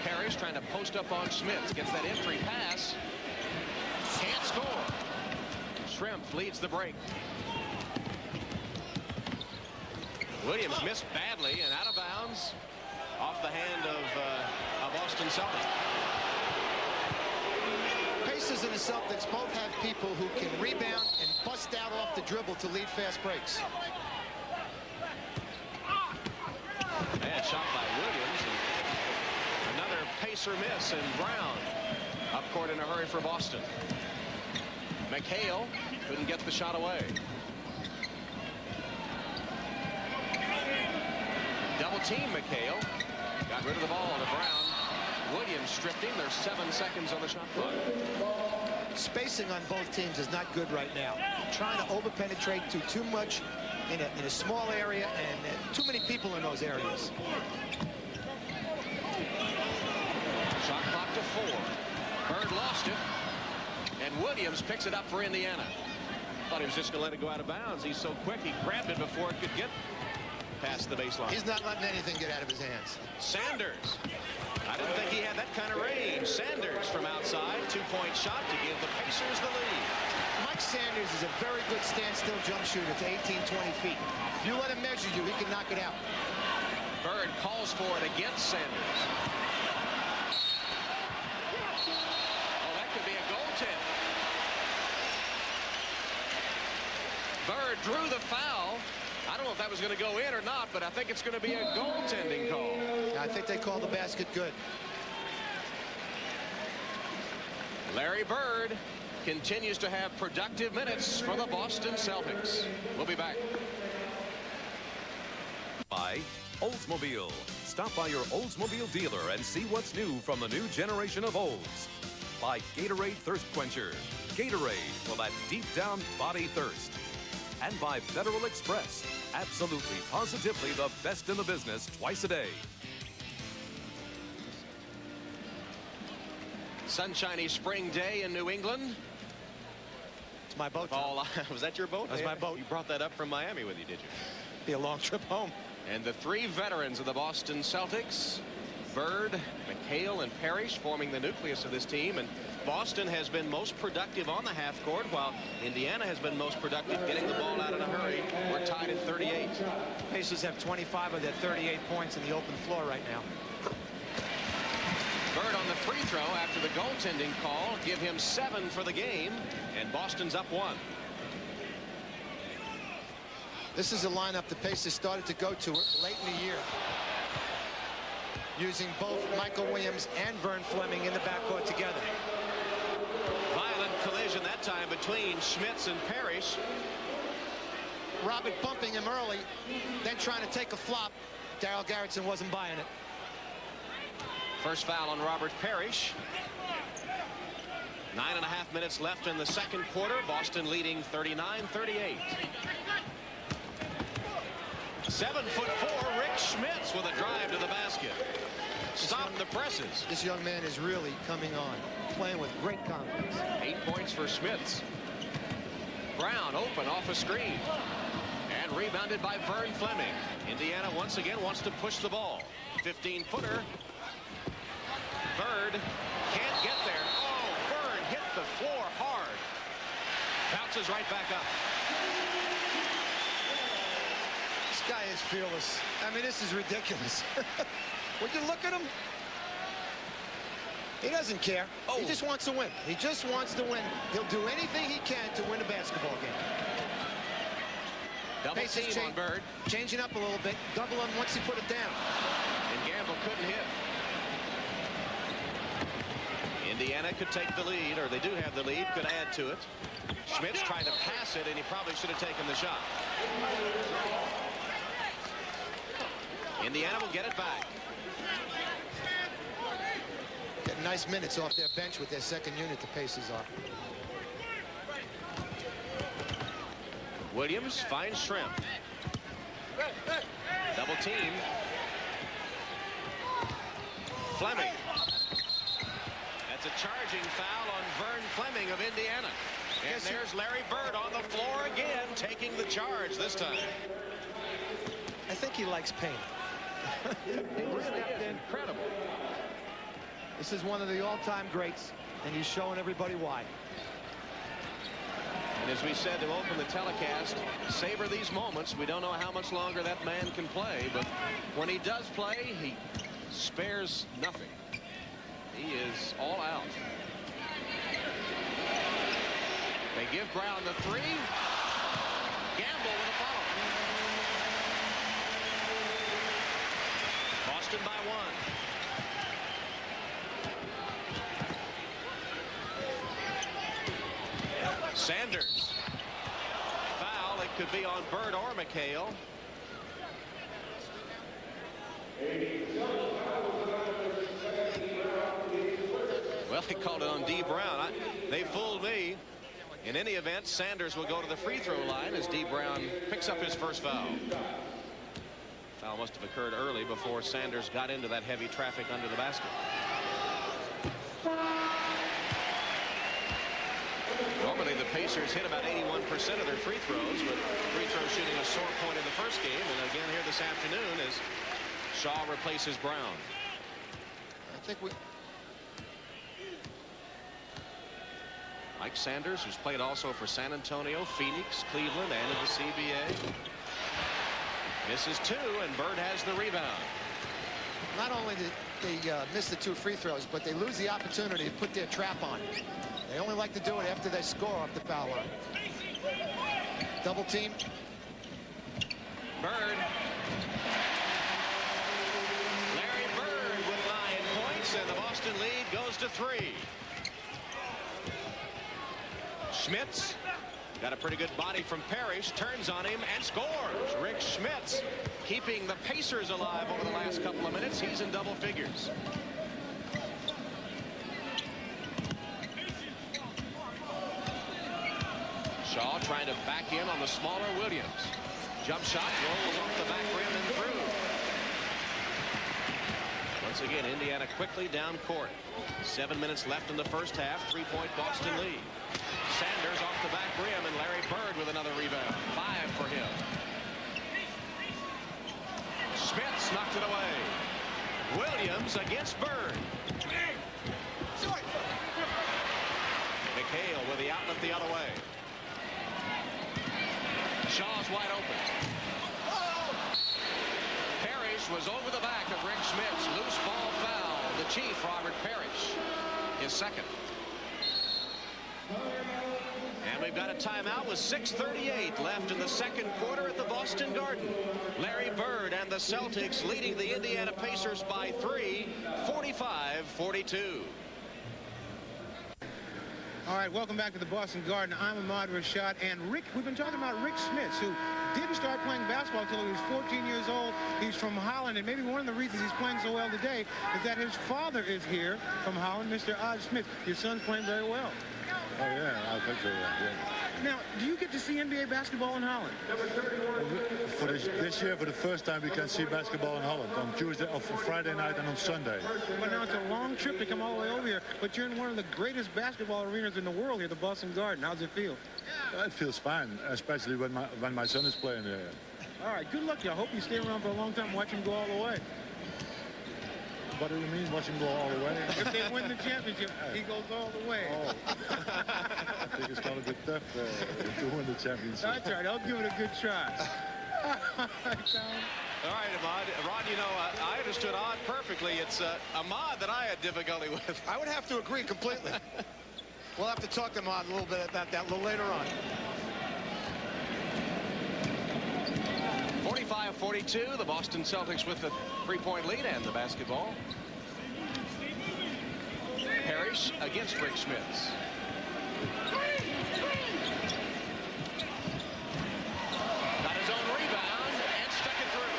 Parish trying to post up on Schmitz. Gets that entry pass. Can't score. Shrimp leads the break. Williams missed badly and out of bounds off the hand of Boston Celtics. Pacers and the Celtics both have people who can rebound and bust out off the dribble to lead fast breaks. Bad shot by Williams. Pacer miss, and Brown up court in a hurry for Boston. McHale couldn't get the shot away. Double team McHale. Got rid of the ball to Brown. Williams stripped him. There's 7 seconds on the shot clock. Spacing on both teams is not good right now. Trying to over-penetrate to too much in a small area, and too many people in those areas. Shot clock to 4. Bird lost it. And Williams picks it up for Indiana. Thought he was just going to let it go out of bounds. He's so quick, he grabbed it before it could get past the baseline. He's not letting anything get out of his hands. Sanders. I didn't think he had that kind of range. Sanders from outside. 2-point shot to give the Pacers the lead. Mike Sanders is a very good standstill jump shooter to 18, 20 feet. If you let him measure you, he can knock it out. Bird calls for it against Sanders. Oh, that could be a goaltend. Bird drew the foul. I don't know if that was going to go in or not, but I think it's going to be a goaltending call. I think they call the basket good. Larry Bird continues to have productive minutes for the Boston Celtics. We'll be back. By Oldsmobile. Stop by your Oldsmobile dealer and see what's new from the new generation of Olds. By Gatorade Thirst Quencher. Gatorade for that deep down body thirst. And by Federal Express. Absolutely, positively the best in the business twice a day. Sunshiny spring day in New England. It's my boat. Paul, was that your boat? That's my boat. You brought that up from Miami with you, did you? Be a long trip home. And the 3 veterans of the Boston Celtics, Bird, McHale, and Parish, forming the nucleus of this team. And Boston has been most productive on the half court, while Indiana has been most productive getting the ball out in a hurry. We're tied at 38. Pacers have 25 of their 38 points in the open floor right now. Bird on the free throw after the goaltending call. Give him 7 for the game, and Boston's up 1. This is a lineup the Pacers started to go to late in the year, using both Michael Williams and Vern Fleming in the backcourt together. Violent collision that time between Schmitz and Parish. Robert bumping him early, then trying to take a flop. Darryl Garrettson wasn't buying it. First foul on Robert Parish. 9.5 minutes left in the second quarter. Boston leading 39-38. 7'4", Rick Schmitz with a drive to the basket. Stop the presses. This young man is really coming on, playing with great confidence. 8 points for Schmitz. Brown open off a screen. And rebounded by Vern Fleming. Indiana once again wants to push the ball. 15-footer. Bird can't get there. Oh, Bird hit the floor hard. Bounces right back up. This guy is fearless. I mean, this is ridiculous. Would you look at him? He doesn't care. Oh. He just wants to win. He just wants to win. He'll do anything he can to win a basketball game. Double team on Bird. Changing up a little bit. Double him once he put it down. And Gamble couldn't hit. Indiana could take the lead, or they do have the lead, could add to it. Schmitz tried to pass it, and he probably should have taken the shot. Indiana will get it back. Getting nice minutes off their bench with their second unit, the Pacers are. Williams finds Shrimp. Double team. Fleming. That's a charging foul on Vern Fleming of Indiana. And there's Larry Bird on the floor again, taking the charge this time. I think he likes pain. It really is incredible. This is one of the all-time greats, and he's showing everybody why. And as we said to open the telecast, savor these moments. We don't know how much longer that man can play, but when he does play, he spares nothing. He is all out. They give Brown the 3. Gamble with a follow. Boston by 1. Sanders. Foul. It could be on Bird or McHale. Well, he called it on D. Brown. They fooled me. In any event, Sanders will go to the free throw line as D. Brown picks up his first foul. Foul must have occurred early before Sanders got into that heavy traffic under the basket. Normally the Pacers hit about 81% of their free throws, but free throw shooting a sore point in the first game, and again here this afternoon as Shaw replaces Brown. I think we... Mike Sanders, who's played also for San Antonio, Phoenix, Cleveland, and in the CBA. Misses two, and Bird has the rebound. Not only did they miss the 2 free throws, but they lose the opportunity to put their trap on. They only like to do it after they score off the foul line. Double team. Bird. Larry Bird with 9 points, and the Boston lead goes to 3. Schmitz got a pretty good body from Parish, turns on him and scores. Rick Schmitz keeping the Pacers alive over the last couple of minutes. He's in double figures. Shaw trying to back in on the smaller Williams. Jump shot rolls off the back rim and through. Once again, Indiana quickly down court. 7 minutes left in the first half. 3-point Boston lead. Sanders off the back rim, and Larry Bird with another rebound. 5 for him. Schmitz knocked it away. Williams against Bird. McHale with the outlet the other way. Shaw's wide open. Parish was over the back of Rick Schmitz. Loose ball foul. The Chief, Robert Parish, his second. And we've got a timeout with 6:38 left in the second quarter at the Boston Garden. Larry Bird and the Celtics leading the Indiana Pacers by 3, 45-42. All right, welcome back to the Boston Garden. I'm Ahmad Rashad, and Rick, we've been talking about Rick Schmitz, who didn't start playing basketball until he was 14 years old. He's from Holland, and maybe one of the reasons he's playing so well today is that his father is here from Holland, Mr. Odd Schmitz. Your son's playing very well. Oh, yeah, I think so, yeah. Now, do you get to see NBA basketball in Holland? For this year, for the first time, we can see basketball in Holland on Tuesday, or Friday night and on Sunday. But now it's a long trip to come all the way over here, but you're in one of the greatest basketball arenas in the world here, the Boston Garden. How's it feel? It feels fine, especially when my son is playing there. All right, good luck to you. I hope you stay around for a long time and watch him go all the way. What do you mean, watch him go all the way? If they win the championship, he goes all the way. Oh. I think it's going to be tough to win the championship. That's right. I'll give it a good try. All right, Ahmad. Ron, you know, I understood Odd perfectly. It's Ahmad that I had difficulty with. I would have to agree completely. We'll have to talk to Ahmad a little bit about that a little later on. 45-42, the Boston Celtics with the 3-point lead and the basketball. Parish against Rick Schmitz. Got his own rebound and stuck it through.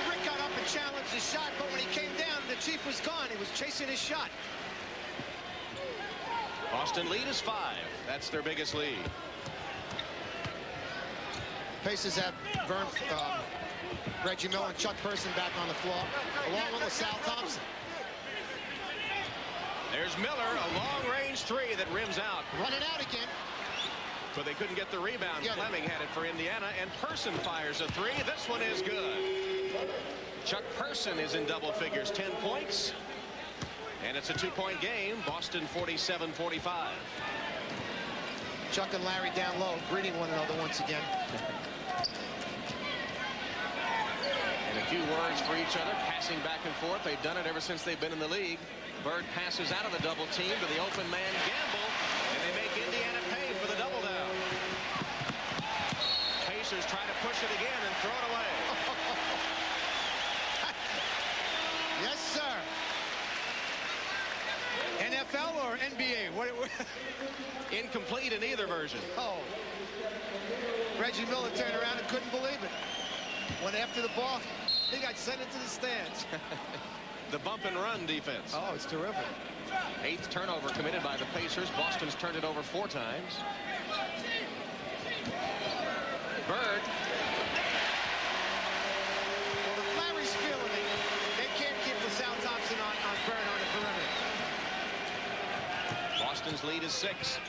Rick got up and challenged his shot, but when he came down, the Chief was gone. He was chasing his shot. Boston lead is 5. That's their biggest lead. Pacers have Reggie Miller and Chuck Person back on the floor, along with LaSalle Thompson. There's Miller, a long-range 3 that rims out. Running out again. But they couldn't get the rebound. Fleming had it for Indiana, and Person fires a 3. This one is good. Chuck Person is in double figures, 10 points. And it's a 2-point game. Boston 47-45. Chuck and Larry down low, greeting one another once again. And a few words for each other, passing back and forth. They've done it ever since they've been in the league. Bird passes out of the double team to the open man Gamble, and they make Indiana pay for the double down. Pacers try to push it again and throw it away. Yes, sir. NFL or NBA? Incomplete in either version. Oh. Reggie Miller turned around and couldn't believe it. Went after the ball. He got sent into the stands. The bump and run defense. Oh, it's terrific. 8th turnover committed by the Pacers. Boston's turned it over 4 times. Bird. Well, if Larry's feeling it, they can't keep LaSalle Thompson on Bird on the perimeter. Boston's lead is 6.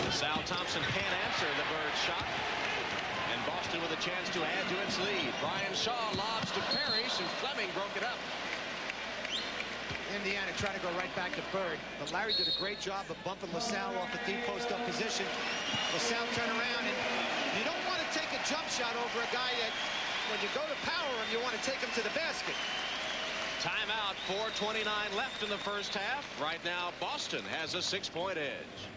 LaSalle Thompson can't answer the Bird shot. And Boston with a chance to add to its lead. Brian Shaw lobs to Parish, and Fleming broke it up. Indiana trying to go right back to Bird, but Larry did a great job of bumping LaSalle off a deep post-up position. LaSalle turned around, and you don't want to take a jump shot over a guy that, when you go to power him, you want to take him to the basket. Timeout, 4:29 left in the first half. Right now, Boston has a 6-point edge.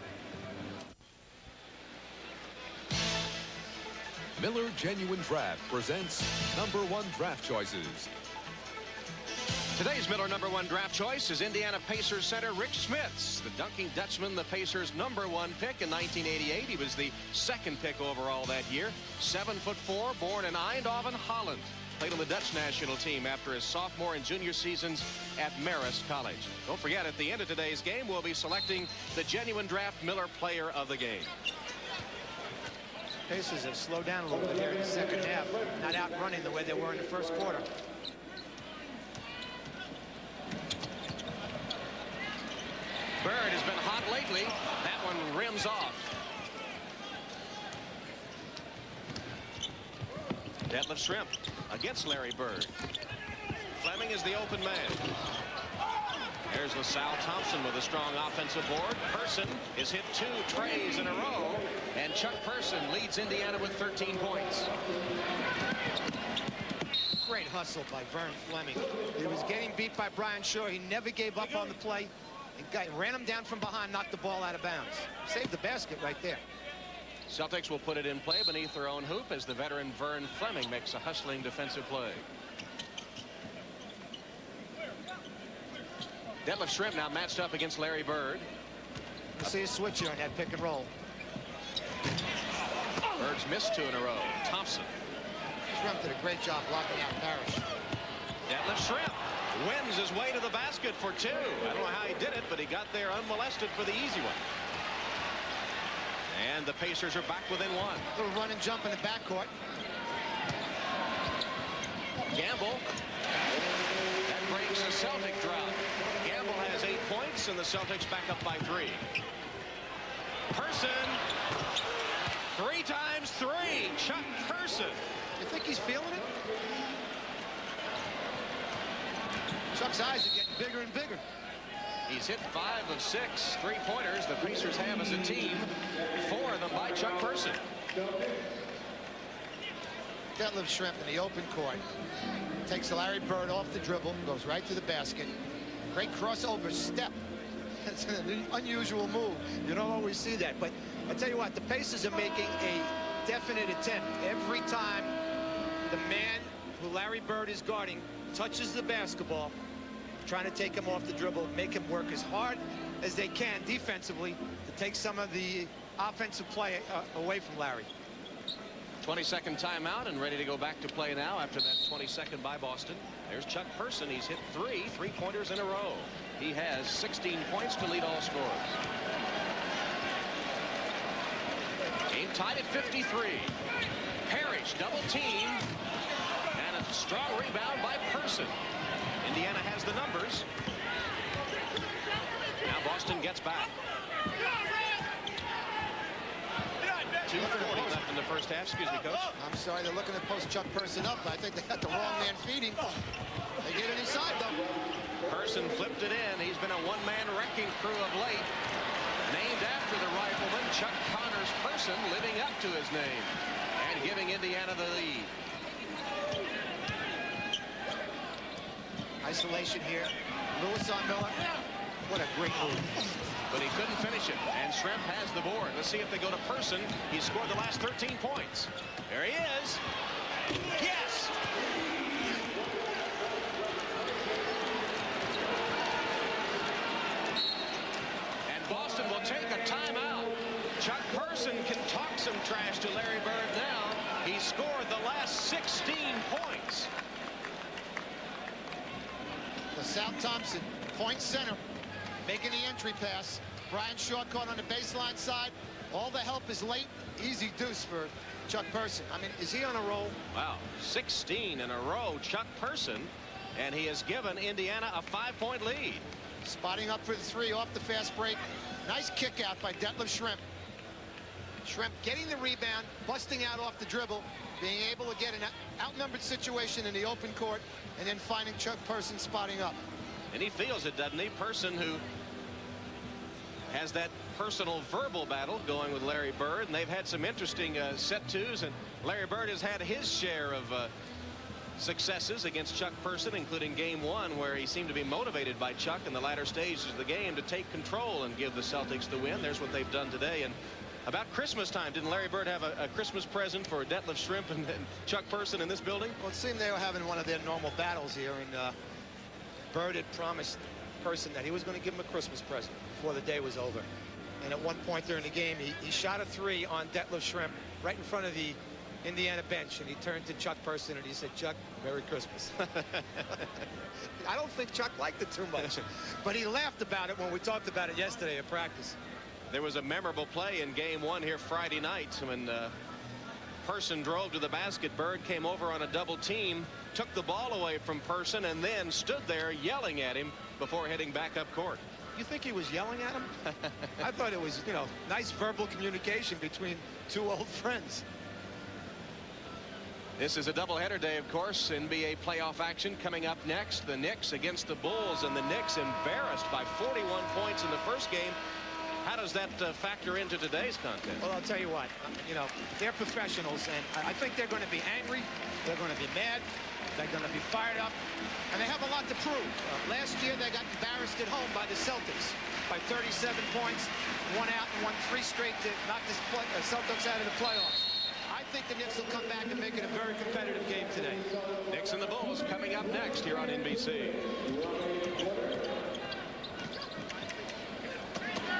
Miller Genuine Draft presents #1 draft choices. Today's Miller #1 draft choice is Indiana Pacers center Rick Smits, the dunking Dutchman, the Pacers' #1 pick in 1988. He was the 2nd pick overall that year. 7'4", born in Eindhoven, Holland. Played on the Dutch national team after his sophomore and junior seasons at Marist College. Don't forget, at the end of today's game, we'll be selecting the Genuine Draft Miller Player of the Game. Pacers have slowed down a little bit here in the second half, not out running the way they were in the first quarter. Bird has been hot lately. That one rims off. Detlef Shrimp against Larry Bird. Fleming is the open man. There's LaSalle Thompson with a strong offensive board. Person is hit 2 trays in a row, and Chuck Person leads Indiana with 13 points. Great hustle by Vern Fleming. He was getting beat by Brian Shaw. He never gave up on the play. And ran him down from behind, knocked the ball out of bounds. Saved the basket right there. Celtics will put it in play beneath their own hoop as the veteran Vern Fleming makes a hustling defensive play. Detlef Shrimp now matched up against Larry Bird. You see a switch here on that pick and roll. Bird's missed 2 in a row. Thompson. Shrimp did a great job blocking out Parish. Detlef Shrimp wins his way to the basket for 2. I don't know how he did it, but he got there unmolested for the easy one. And the Pacers are back within 1. Little run and jump in the backcourt. Gamble. That breaks a Celtic drought. Gamble has 8 points, and the Celtics back up by 3. Person. 3 times 3. Chuck Person. You think he's feeling it? Chuck's eyes are getting bigger and bigger. He's hit 5 of 6 3-pointers the Pacers have as a team. 4 of them by Chuck Person. Detlef Shrimp in the open court. Takes Larry Bird off the dribble, goes right to the basket. Great crossover step. That's an unusual move. You don't always see that. But I tell you what, the Pacers are making a definite attempt. Every time the man who Larry Bird is guarding touches the basketball, trying to take him off the dribble, make him work as hard as they can defensively to take some of the offensive play away from Larry. 22nd timeout, and ready to go back to play now after that 22nd by Boston. There's Chuck Person. He's hit 3 3-pointers in a row. He has 16 points to lead all scorers. Game tied at 53. Parish double team, and a strong rebound by Person. Indiana has the numbers. Now Boston gets back. 2:40 left in the first half. Excuse me, Coach. I'm sorry, they're looking to post Chuck Person up. I think they got the wrong man feeding. They get it inside, though. Person flipped it in. He's been a one-man wrecking crew of late. Named after the rifleman, Chuck Connors Person, living up to his name and giving Indiana the lead. Isolation here. Lewis on Miller. What a great move. But he couldn't finish it, and Shrimp has the board. Let's see if they go to Person. He scored the last 13 points. There he is. Yes! take a timeout. Chuck Person can talk some trash to Larry Bird now. He scored the last 16 points. LaSalle Thompson, point center, making the entry pass. Brian Shaw caught on the baseline side. All the help is late. Easy deuce for Chuck Person. I mean, is he on a roll? Wow, 16 in a row, Chuck Person, and he has given Indiana a 5-point lead. Spotting up for the three off the fast break. Nice kick out by Detlef Schrempf. Schrempf getting the rebound, busting out off the dribble, being able to get an outnumbered situation in the open court, and then finding Chuck Person spotting up. And he feels it, doesn't he? Person, who has that personal verbal battle going with Larry Bird, and they've had some interesting set twos, and Larry Bird has had his share of successes against Chuck Person, including game one, where he seemed to be motivated by Chuck in the latter stages of the game to take control and give the Celtics the win. There's what they've done today. And about Christmas time, didn't Larry Bird have a Christmas present for Detlef Schrempf and Chuck Person in this building? Well, it seemed they were having one of their normal battles here, and Bird had promised Person that he was going to give him a Christmas present before the day was over. And at one point during the game, he shot a three on Detlef Schrempf right in front of the Indiana bench, and he turned to Chuck Person and he said, "Chuck, Merry Christmas." I don't think Chuck liked it too much, but he laughed about it when we talked about it yesterday at practice. There was a memorable play in game one here Friday night when Person drove to the basket. Bird came over on a double team, took the ball away from Person, and then stood there yelling at him before heading back up court. You think he was yelling at him? I thought it was, you know, nice verbal communication between two old friends. This is a doubleheader day, of course. NBA playoff action coming up next. The Knicks against the Bulls, and the Knicks embarrassed by 41 points in the first game. How does that factor into today's contest? Well, I'll tell you what, you know, they're professionals, and I think they're going to be angry. They're going to be mad. They're going to be fired up, and they have a lot to prove. Last year, they got embarrassed at home by the Celtics by 37 points, one out and won 3 straight to knock the Celtics out of the playoffs. I think the Knicks will come back and make it a very competitive game today. Knicks and the Bulls coming up next here on NBC.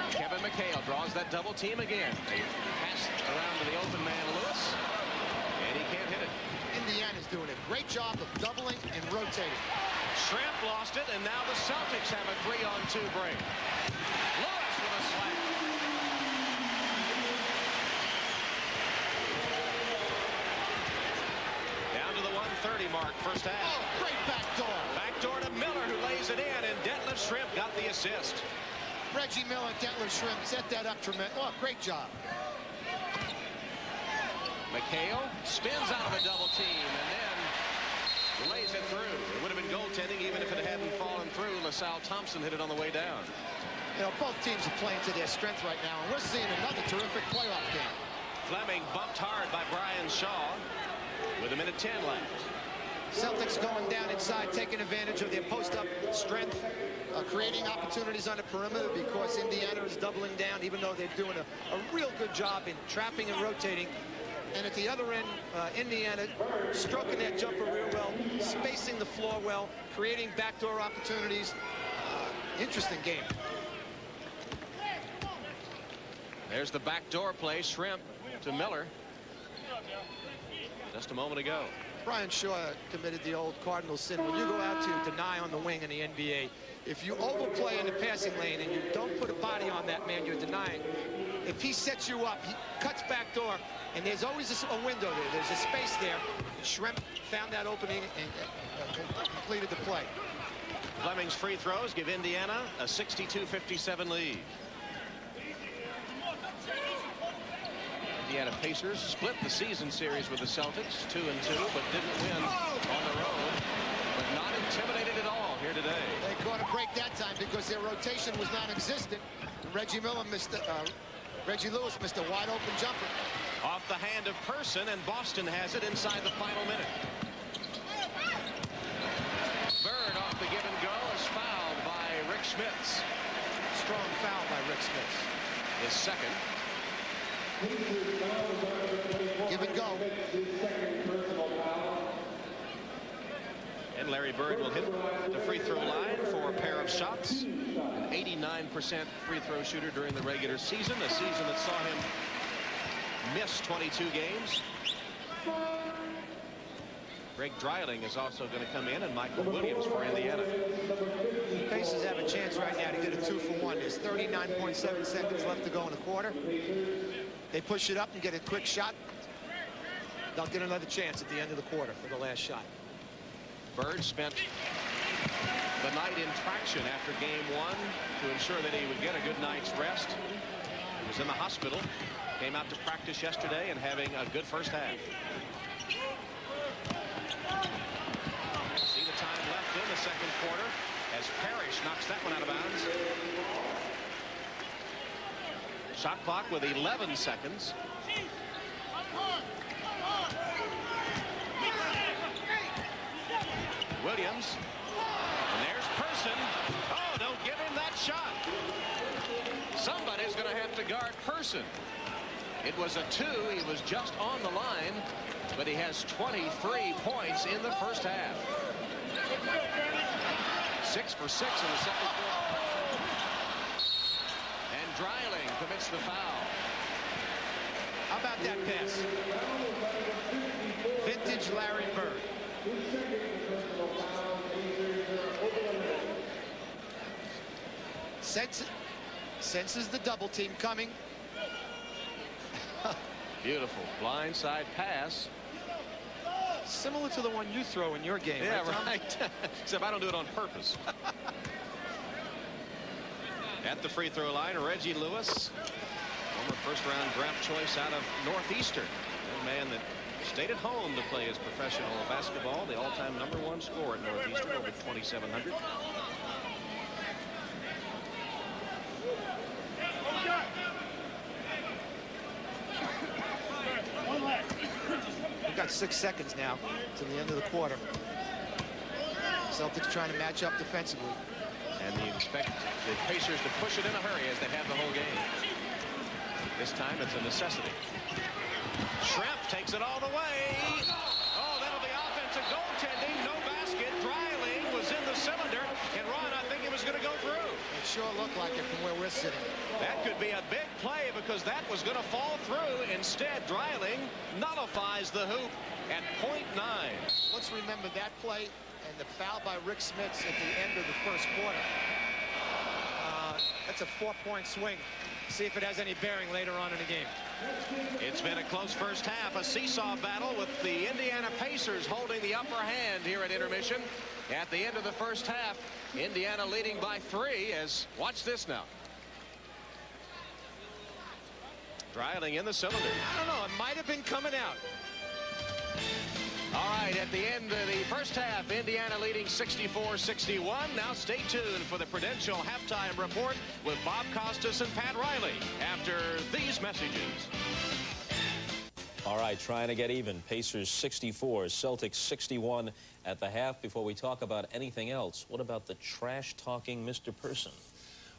Kevin McHale draws that double team again. They pass around to the open man, Lewis, and he can't hit it. Indiana's doing a great job of doubling and rotating. Schrempf lost it, and now the Celtics have a 3-on-2 break. Lewis with a slam. Down to the 1:30 mark, first half. Oh, great backdoor. Backdoor to Miller, who lays it in, and Detlef Schrempf got the assist. Reggie Miller, Detlef Schrempf set that up tremendous. Oh, great job. McHale spins out of a double team and then lays it through. It would have been goaltending even if it hadn't fallen through. LaSalle Thompson hit it on the way down. You know, both teams are playing to their strength right now, and we're seeing another terrific playoff game. Fleming bumped hard by Brian Shaw with 1:10 left. Celtics going down inside, taking advantage of their post-up strength, creating opportunities on the perimeter because Indiana is doubling down, even though they're doing a real good job in trapping and rotating. And at the other end, Indiana stroking that jumper real well, spacing the floor well, creating backdoor opportunities. Interesting game. There's the backdoor play. Schrempf to Miller. Just a moment ago. Brian Shaw committed the old Cardinal sin. When you go out to deny on the wing in the NBA, if you overplay in the passing lane and you don't put a body on that man you're denying, if he sets you up, he cuts back door, and there's always a window there. There's a space there. Schrempf found that opening and completed the play. Fleming's free throws give Indiana a 62-57 lead. Indiana Pacers split the season series with the Celtics 2-2, but didn't win on the road, but not intimidated at all here today. They caught a break that time because their rotation was non-existent. Reggie Lewis missed a wide open jumper. Off the hand of Person, and Boston has it inside the final minute. Bird off the give and go is fouled by Rick Schmitz. Strong foul by Rick Schmitz. His second. Give and go. And Larry Bird will hit the free throw line for a pair of shots. An 89% free throw shooter during the regular season, a season that saw him miss 22 games. Greg Dreiling is also going to come in, and Michael Williams for Indiana. The Pacers have a chance right now to get a 2-for-1. There's 39.7 seconds left to go in the quarter. They push it up and get a quick shot. They'll get another chance at the end of the quarter for the last shot. Bird spent the night in traction after game 1 to ensure that he would get a good night's rest. He was in the hospital, came out to practice yesterday and having a good first half. See the time left in the second quarter as Parish knocks that one out of bounds. Shot clock with 11 seconds. Williams, and there's Person. Oh, don't give him that shot. Somebody's going to have to guard Person. It was a 2. He was just on the line, but he has 23 points in the first half. 6 for 6 in the second quarter. And Dreiling commits the foul. How about that pass? Vintage Larry Bird. Senses the double team coming. Beautiful blindside pass. Similar to the one you throw in your game. Yeah, right. Except I don't do it on purpose. At the free throw line, Reggie Lewis, former first-round draft choice out of Northeastern. A man that stayed at home to play his professional basketball, the all-time #1 scorer at Northeastern, over 2,700. We've got 6 seconds now to the end of the quarter. Celtics trying to match up defensively. And you expect the Pacers to push it in a hurry as they have the whole game. This time it's a necessity. Shrimp takes it all the way. Oh, that'll be offensive goaltending. No basket. Dreiling was in the cylinder. And Ron, I think it was going to go through. It sure looked like it from where we're sitting. That could be a big play because that was going to fall through. Instead, Dreiling nullifies the hoop at .9. Let's remember that play and the foul by Rick Smits at the end of the first quarter. That's a 4-point swing. See if it has any bearing later on in the game. It's been a close first half, a seesaw battle with the Indiana Pacers holding the upper hand here at intermission. At the end of the first half, Indiana leading by 3 as, watch this now. Dreiling in the cylinder. I don't know, it might have been coming out. All right, at the end of the first half, Indiana leading 64-61. Now stay tuned for the Prudential halftime report with Bob Costas and Pat Riley after these messages. All right, trying to get even. Pacers 64, Celtics 61 at the half. Before we talk about anything else, what about the trash-talking Mr. Person?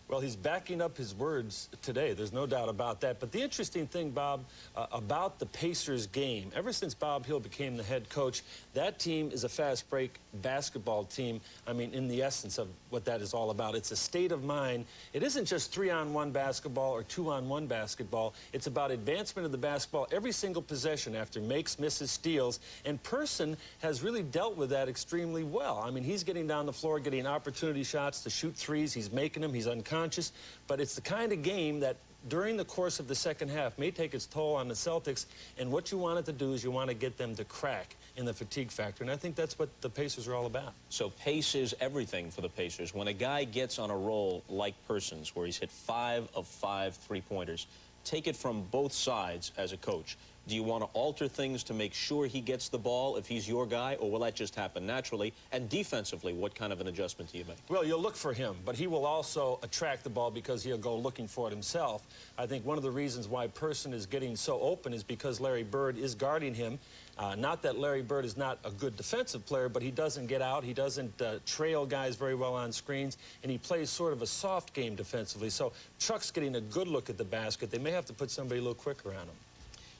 Well, he's backing up his words today. There's no doubt about that. But the interesting thing, Bob, about the Pacers game, ever since Bob Hill became the head coach, that team is a fast break basketball team. I mean, in the essence of what that is all about. It's a state of mind. It isn't just 3-on-1 basketball or 2-on-1 basketball. It's about advancement of the basketball every single possession after makes, misses, steals. And Person has really dealt with that extremely well. I mean, he's getting down the floor, getting opportunity shots to shoot threes. He's making them. He's unconscious. But it's the kind of game that during the course of the second half may take its toll on the Celtics. And what you want it to do is you want to get them to crack in the fatigue factor. And I think that's what the Pacers are all about. So pace is everything for the Pacers. When a guy gets on a roll like Person's, where he's hit 5 of 5 three-pointers, take it from both sides as a coach. Do you want to alter things to make sure he gets the ball if he's your guy, or will that just happen naturally? And defensively, what kind of an adjustment do you make? Well, you'll look for him, but he will also attract the ball because he'll go looking for it himself. I think one of the reasons why Person is getting so open is because Larry Bird is guarding him. Not that Larry Bird is not a good defensive player, but he doesn't get out. He doesn't trail guys very well on screens, and he plays sort of a soft game defensively. So Chuck's getting a good look at the basket. They may have to put somebody a little quicker on him.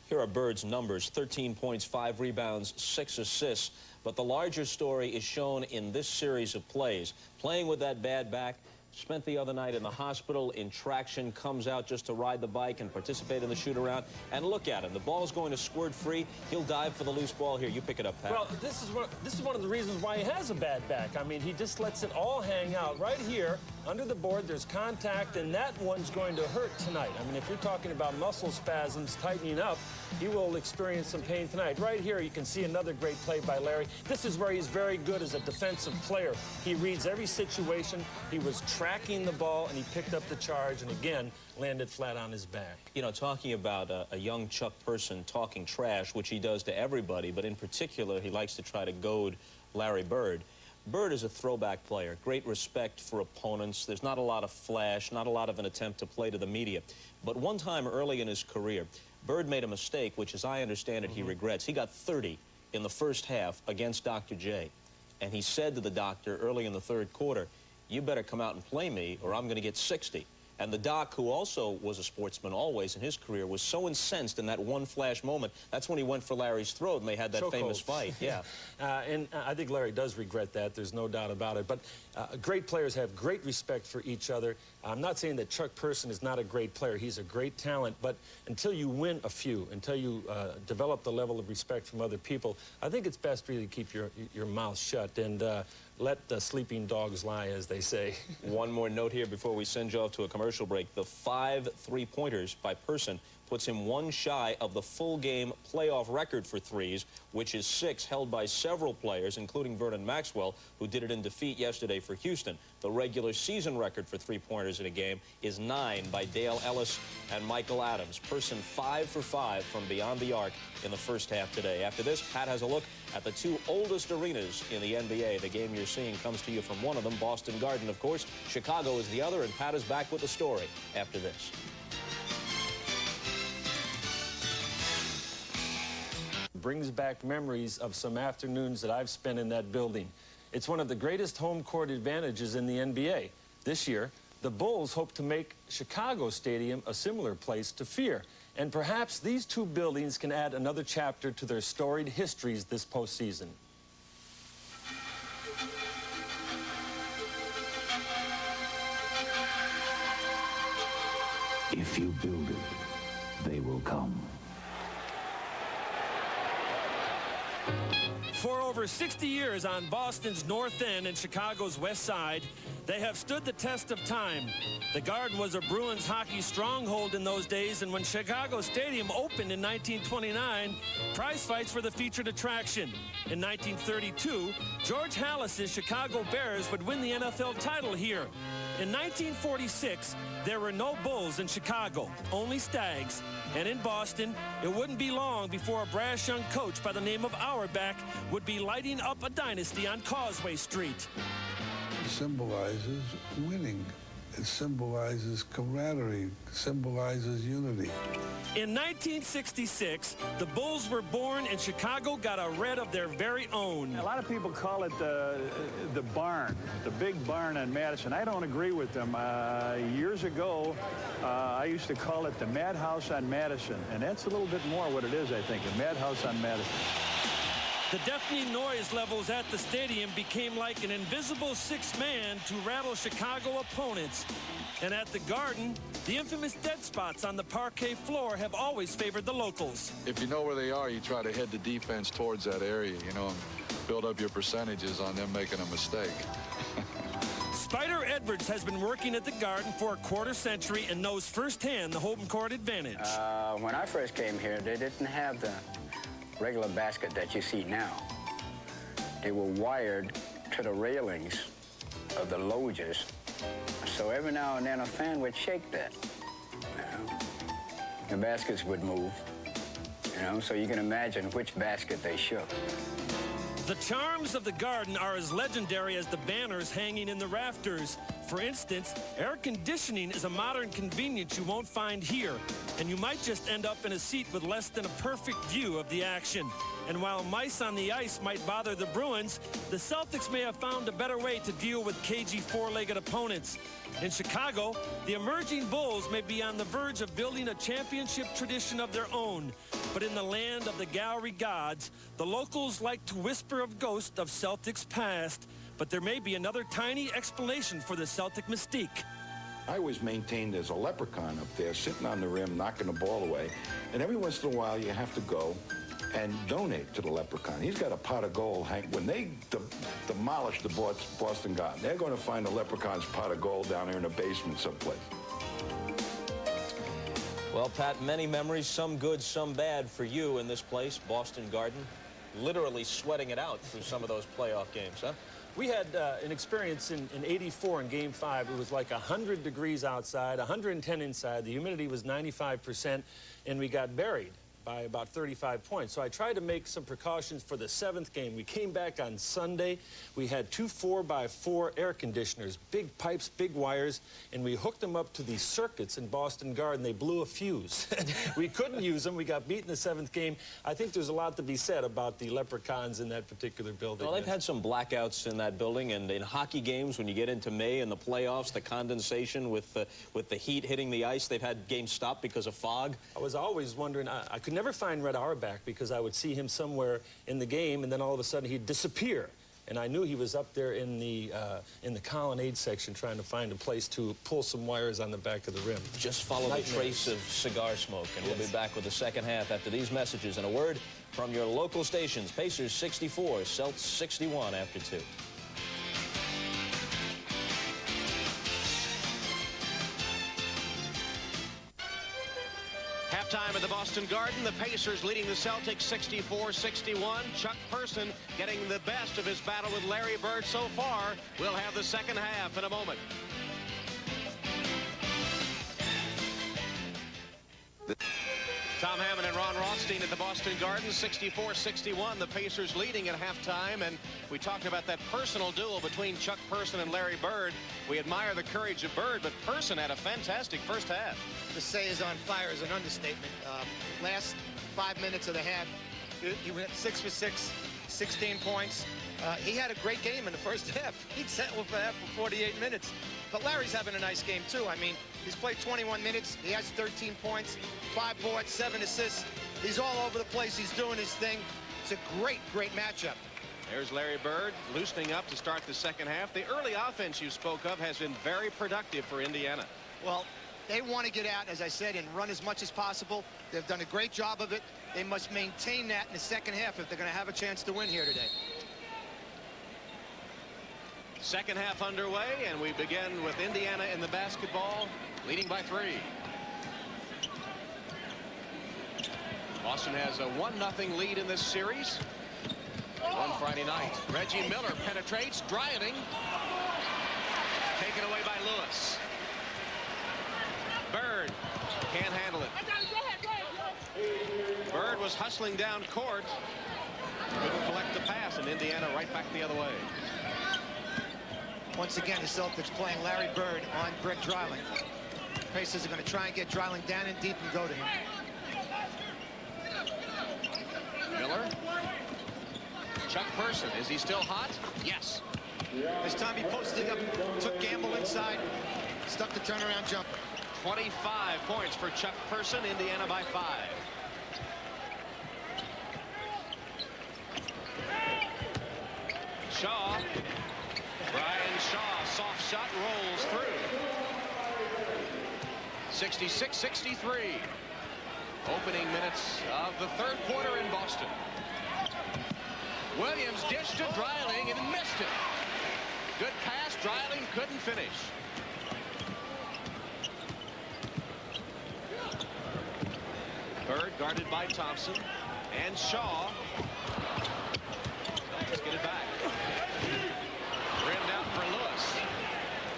Here are Bird's numbers: 13 points, 5 rebounds, 6 assists. But the larger story is shown in this series of plays. Playing with that bad back, spent the other night in the hospital in traction, comes out just to ride the bike and participate in the shoot-around. And look at him. The ball's going to squirt free. He'll dive for the loose ball. Here, you pick it up, Pat. Well, this is one of the reasons why he has a bad back. I mean, he just lets it all hang out. Right here, under the board, there's contact, and that one's going to hurt tonight. I mean, if you're talking about muscle spasms tightening up, he will experience some pain tonight. Right here, you can see another great play by Larry. This is where he's very good as a defensive player. He reads every situation. He was tracking the ball, and he picked up the charge, and again, landed flat on his back. You know, talking about a young Chuck Person talking trash, which he does to everybody, but in particular, he likes to try to goad Larry Bird. Bird is a throwback player, great respect for opponents. There's not a lot of flash, not a lot of an attempt to play to the media. But one time early in his career, Bird made a mistake, which, as I understand it, he regrets. He got 30 in the first half against Dr. J. And he said to the doctor early in the third quarter, "You better come out and play me, or I'm going to get 60. And the doc, who also was a sportsman always in his career, was so incensed in that one flash moment. That's when he went for Larry's throat, and they had that famous fight. Yeah. And I think Larry does regret that. There's no doubt about it. But great players have great respect for each other. I'm not saying that Chuck Person is not a great player. He's a great talent. But until you win a few, until you develop the level of respect from other people, I think it's best really to keep your mouth shut and let the sleeping dogs lie, as they say. One more note here before we send you off to a commercial break. The 5 3-pointers by Person puts him one shy of the full-game playoff record for threes, which is 6, held by several players, including Vernon Maxwell, who did it in defeat yesterday for Houston. The regular season record for 3-pointers in a game is 9 by Dale Ellis and Michael Adams. Person 5 for 5 from beyond the arc in the first half today. After this, Pat has a look at the 2 oldest arenas in the NBA. The game you're seeing comes to you from one of them, Boston Garden, of course. Chicago is the other, and Pat is back with the story after this. Brings back memories of some afternoons that I've spent in that building. It's one of the greatest home court advantages in the NBA. This year, the Bulls hope to make Chicago Stadium a similar place to fear. And perhaps these 2 buildings can add another chapter to their storied histories this postseason. If you build it, they will come. For over 60 years on Boston's North End and Chicago's West Side, they have stood the test of time. The Garden was a Bruins hockey stronghold in those days, and when Chicago Stadium opened in 1929, prize fights were the featured attraction. In 1932, George Halas's Chicago Bears would win the NFL title here. In 1946, there were no Bulls in Chicago, only Stags. And in Boston, it wouldn't be long before a brash young coach by the name of Auerbach would be lighting up a dynasty on Causeway Street. It symbolizes winning. It symbolizes camaraderie, symbolizes unity. In 1966, the Bulls were born and Chicago got a red of their very own. A lot of people call it the barn, the big barn on Madison. I don't agree with them. Years ago, I used to call it the Madhouse on Madison, and that's a little bit more what it is, I think, a Madhouse on Madison. The deafening noise levels at the stadium became like an invisible 6th man to rattle Chicago opponents. And at the Garden, the infamous dead spots on the parquet floor have always favored the locals. If you know where they are, you try to head the defense towards that area, you know, and build up your percentages on them making a mistake. Spider Edwards has been working at the Garden for a quarter century and knows firsthand the home court advantage. When I first came here, they didn't have the regular basket that you see now. They were wired to the railings of the loges. So every now and then a fan would shake that. You know? The baskets would move. You know, so you can imagine which basket they shook. The charms of the Garden are as legendary as the banners hanging in the rafters. For instance, air conditioning is a modern convenience you won't find here, and you might just end up in a seat with less than a perfect view of the action. And while mice on the ice might bother the Bruins, the Celtics may have found a better way to deal with cagey four-legged opponents. In Chicago, the emerging Bulls may be on the verge of building a championship tradition of their own. But in the land of the gallery gods, the locals like to whisper of ghosts of Celtics past. But there may be another tiny explanation for the Celtic mystique. I always maintain there's a leprechaun up there sitting on the rim, knocking the ball away. And every once in a while, you have to go and donate to the leprechaun. He's got a pot of gold. When they demolish the Boston Garden, they're going to find the leprechaun's pot of gold down there in the basement someplace. Well, Pat, many memories, some good, some bad for you in this place, Boston Garden. Literally sweating it out through some of those playoff games, huh? We had an experience in '84 in Game 5. It was like 100 degrees outside, 110 inside. The humidity was 95%, and we got buried by about 35 points. So I tried to make some precautions for the 7th game. We came back on Sunday. We had 2 4x4 air conditioners, big pipes, big wires, and we hooked them up to these circuits in Boston Garden. They blew a fuse. We couldn't use them. We got beat in the 7th game. I think there's a lot to be said about the leprechauns in that particular building. Well, they've had some blackouts in that building, and in hockey games, when you get into May and the playoffs, the condensation with the heat hitting the ice, they've had games stopped because of fog. I was always wondering, I could never find Red Auerbach because I would see him somewhere in the game, and then all of a sudden he'd disappear. And I knew he was up there in the colonnade section trying to find a place to pull some wires on the back of the rim. Just follow the trace of cigar smoke, and we'll be back with the second half after these messages and a word from your local stations. Pacers 64, Celtics 61 after 2. Halftime at the Boston Garden, the Pacers leading the Celtics 64-61. Chuck Person getting the best of his battle with Larry Bird so far. We'll have the second half in a moment. Tom Hammond and Ron Rothstein at the Boston Garden, 64-61. The Pacers leading at halftime, and we talked about that personal duel between Chuck Person and Larry Bird. We admire the courage of Bird, but Person had a fantastic first half. To say is on fire is an understatement. Last 5 minutes of the half, he went 6 for 6, 16 points. He had a great game in the first half. He settled for that for 48 minutes. But Larry's having a nice game, too. I mean, he's played 21 minutes. He has 13 points, 5 boards, 7 assists. He's all over the place. He's doing his thing. It's a great, great matchup. There's Larry Bird loosening up to start the second half. The early offense you spoke of has been very productive for Indiana. Well, they want to get out, as I said, and run as much as possible. They've done a great job of it. They must maintain that in the second half if they're going to have a chance to win here today. Second half underway, and we begin with Indiana in the basketball, leading by 3. Boston has a 1-0 lead in this series. One Friday night. Reggie Miller penetrates, Dreiling. Taken away by Lewis. Bird can't handle it. Bird was hustling down court. Couldn't collect the pass, and Indiana right back the other way. Once again, the Celtics playing Larry Bird on Brick Dreiling. Pacers are going to try and get Dreiling down and deep and go to him. Miller. Chuck Person, is he still hot? Yes. This time he posted up, took Gamble inside, stuck the turnaround jumper. 25 points for Chuck Person, Indiana by 5. Shaw. Brian Shaw, soft shot, rolls through. 66-63. Opening minutes of the third quarter in Boston. Williams dished to Dreiling and missed it. Good pass, Dreiling couldn't finish. Bird guarded by Thompson and Shaw. Let's get it back. Rimmed out for Lewis.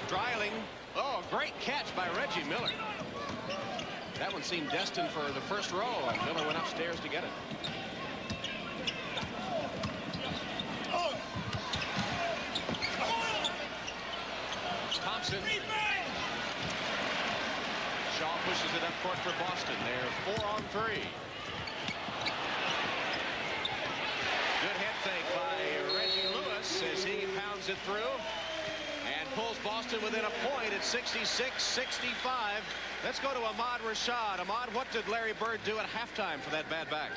Dreiling. Oh, great catch by Reggie Miller. That one seemed destined for the first row, and Miller went upstairs to get it. Thompson. Shaw pushes it up court for Boston. They're 4 on 3. Good head fake by Reggie Lewis as he pounds it through and pulls Boston within a point at 66-65. Let's go to Ahmad Rashad. Ahmad, what did Larry Bird do at halftime for that bad back?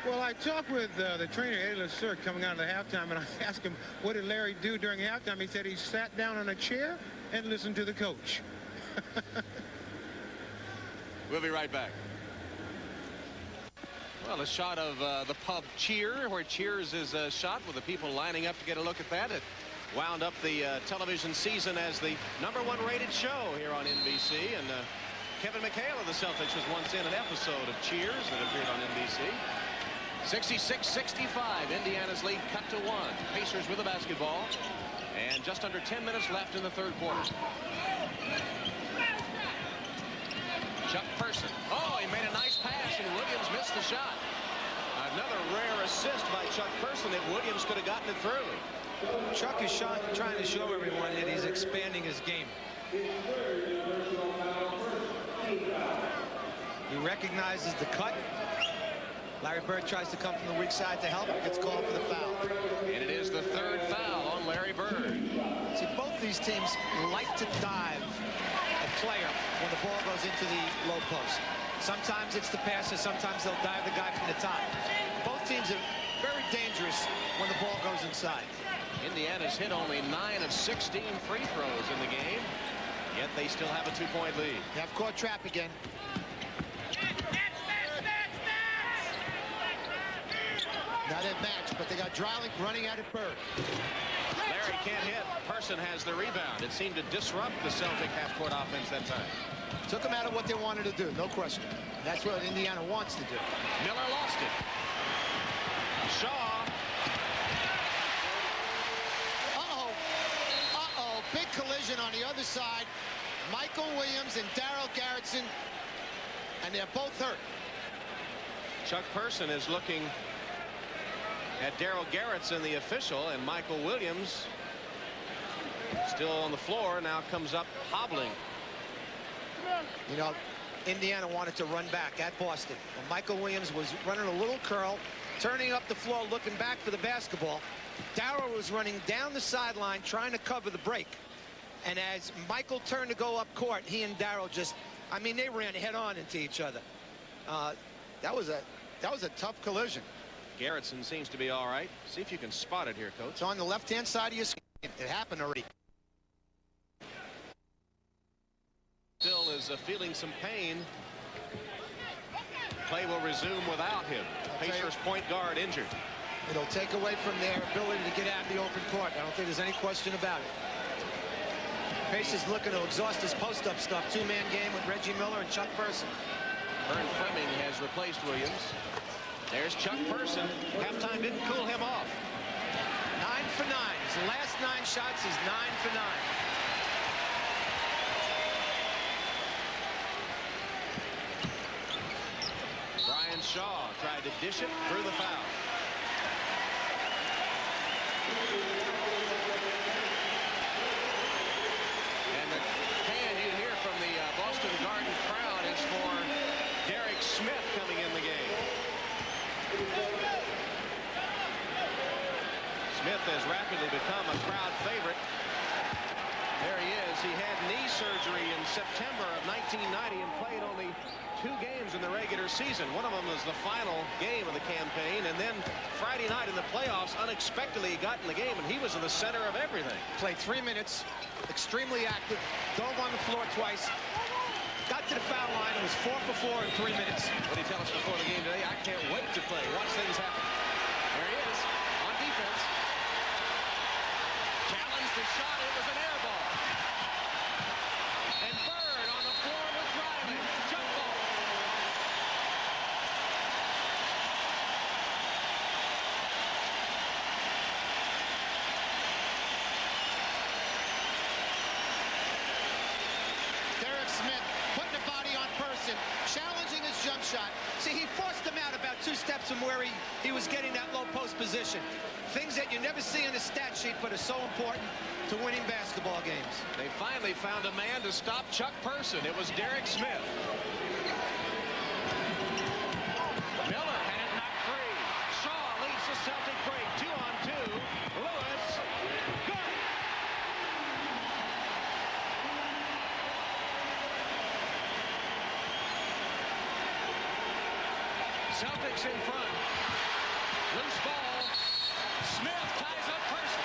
Well, I talked with the trainer, Eddie LaSalle, coming out of the halftime, and I asked him, what did Larry do during halftime? He said he sat down on a chair and listened to the coach. We'll be right back. Well, a shot of the pub Cheer, where Cheers is shot with the people lining up to get a look at that. It wound up the television season as the #1 rated show here on NBC. And Kevin McHale of the Celtics was once in an episode of Cheers that appeared on NBC. 66-65, Indiana's lead cut to 1. Pacers with the basketball. And just under 10 minutes left in the third quarter. Chuck Person. Oh, he made a nice pass, and Williams missed the shot. Another rare assist by Chuck Person if Williams could have gotten it through. Chuck is trying to show everyone that he's expanding his game. He recognizes the cut. Larry Bird tries to come from the weak side to help. Gets called for the foul. And it is the 3rd foul on Larry Bird. See, both these teams like to dive a player when the ball goes into the low post. Sometimes it's the passer. Sometimes they'll dive the guy from the top. Both teams are very dangerous when the ball goes inside. Indiana's hit only 9 of 16 free throws in the game, yet they still have a 2-point lead. Have caught trap again. Now they've matched, but they got Dreiling running at it Bird. Larry can't hit. Person has the rebound. It seemed to disrupt the Celtic half-court offense that time. Took them out of what they wanted to do, no question. That's what Indiana wants to do. Miller lost it. Shaw. Uh-oh. Big collision on the other side. Michael Williams and Daryl Garrettson, and they're both hurt. Chuck Person is looking at Daryl Garrettson, the official, and Michael Williams still on the floor, now comes up hobbling. You know, Indiana wanted to run back at Boston. Well, Michael Williams was running a little curl, turning up the floor, looking back for the basketball. Daryl was running down the sideline, trying to cover the break. And as Michael turned to go up court, he and Daryl just, I mean, they ran head on into each other. That was a tough collision. Garrettson seems to be all right. See if you can spot it here, Coach. It's on the left-hand side of your screen. It happened already. Still is feeling some pain. Play will resume without him. Pacers point guard injured. It'll take away from their ability to get out in the open court. I don't think there's any question about it. Pacers looking to exhaust his post-up stuff. Two-man game with Reggie Miller and Chuck Person. Vern Fleming has replaced Williams. There's Chuck Person. Halftime didn't cool him off. 9 for 9. His last 9 shots is 9 for 9. Brian Shaw tried to dish it through the foul. And the chant you hear from the Boston Garden crowd is for Derek Smith coming in the game. Smith has rapidly become a crowd favorite. There he is. He had knee surgery in September of 1990 and played only 2 games in the regular season. One of them was the final game of the campaign, and then Friday night in the playoffs, unexpectedly he got in the game, and he was in the center of everything. Played 3 minutes, extremely active, dove on the floor twice, got to the foul line, and was 4 for 4 in 3 minutes. What did he tell us before the game today? I can't wait to play. Watch things happen. There he is on defense. Challenged the shot. It was an air ball. And Bird on the floor with Dreiling. Jump ball. Derek Smith putting the body on Person. Boston challenging his jump shot. See, he forced him out about 2 steps from where he was getting that low post position. Things that you never see in the stat sheet, but are so important to winning basketball games. They finally found a man to stop Chuck Person. It was Derek Smith. Miller had it knocked free. Shaw leads the Celtic break. 2-on-2. Lewis. Good. Celtics in front. Loose ball. Smith ties up Person.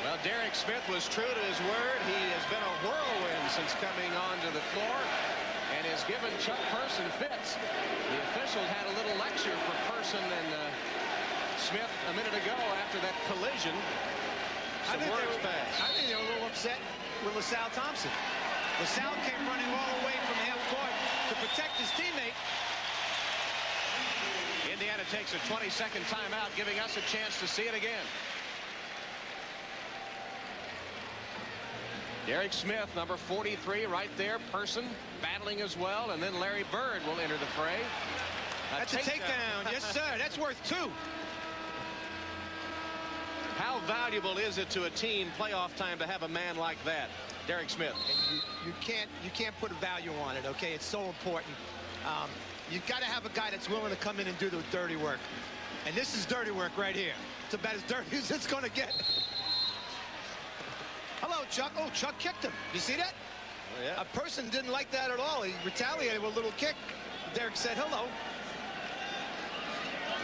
Well, Derek Smith was true to his word. He has been a whirlwind since coming onto the floor and has given Chuck Person fits. The officials had a little lecture for Person and Smith a minute ago after that collision. I think they were a little upset with LaSalle Thompson. LaSalle came running all the way from half court to protect his teammate. Indiana takes a 20-second timeout, giving us a chance to see it again. Derek Smith, number 43, right there. Person battling as well, and then Larry Bird will enter the fray. That's a takedown. Yes, sir. That's worth 2. How valuable is it to a team playoff time to have a man like that, Derek Smith? You can't put a value on it. Okay, it's so important. You've got to have a guy that's willing to come in and do the dirty work, and this is dirty work right here. It's about as dirty as it's going to get. Hello, Chuck. Oh, Chuck kicked him. You see that? Oh, yeah. A Person didn't like that at all. He retaliated with a little kick. Derek said hello.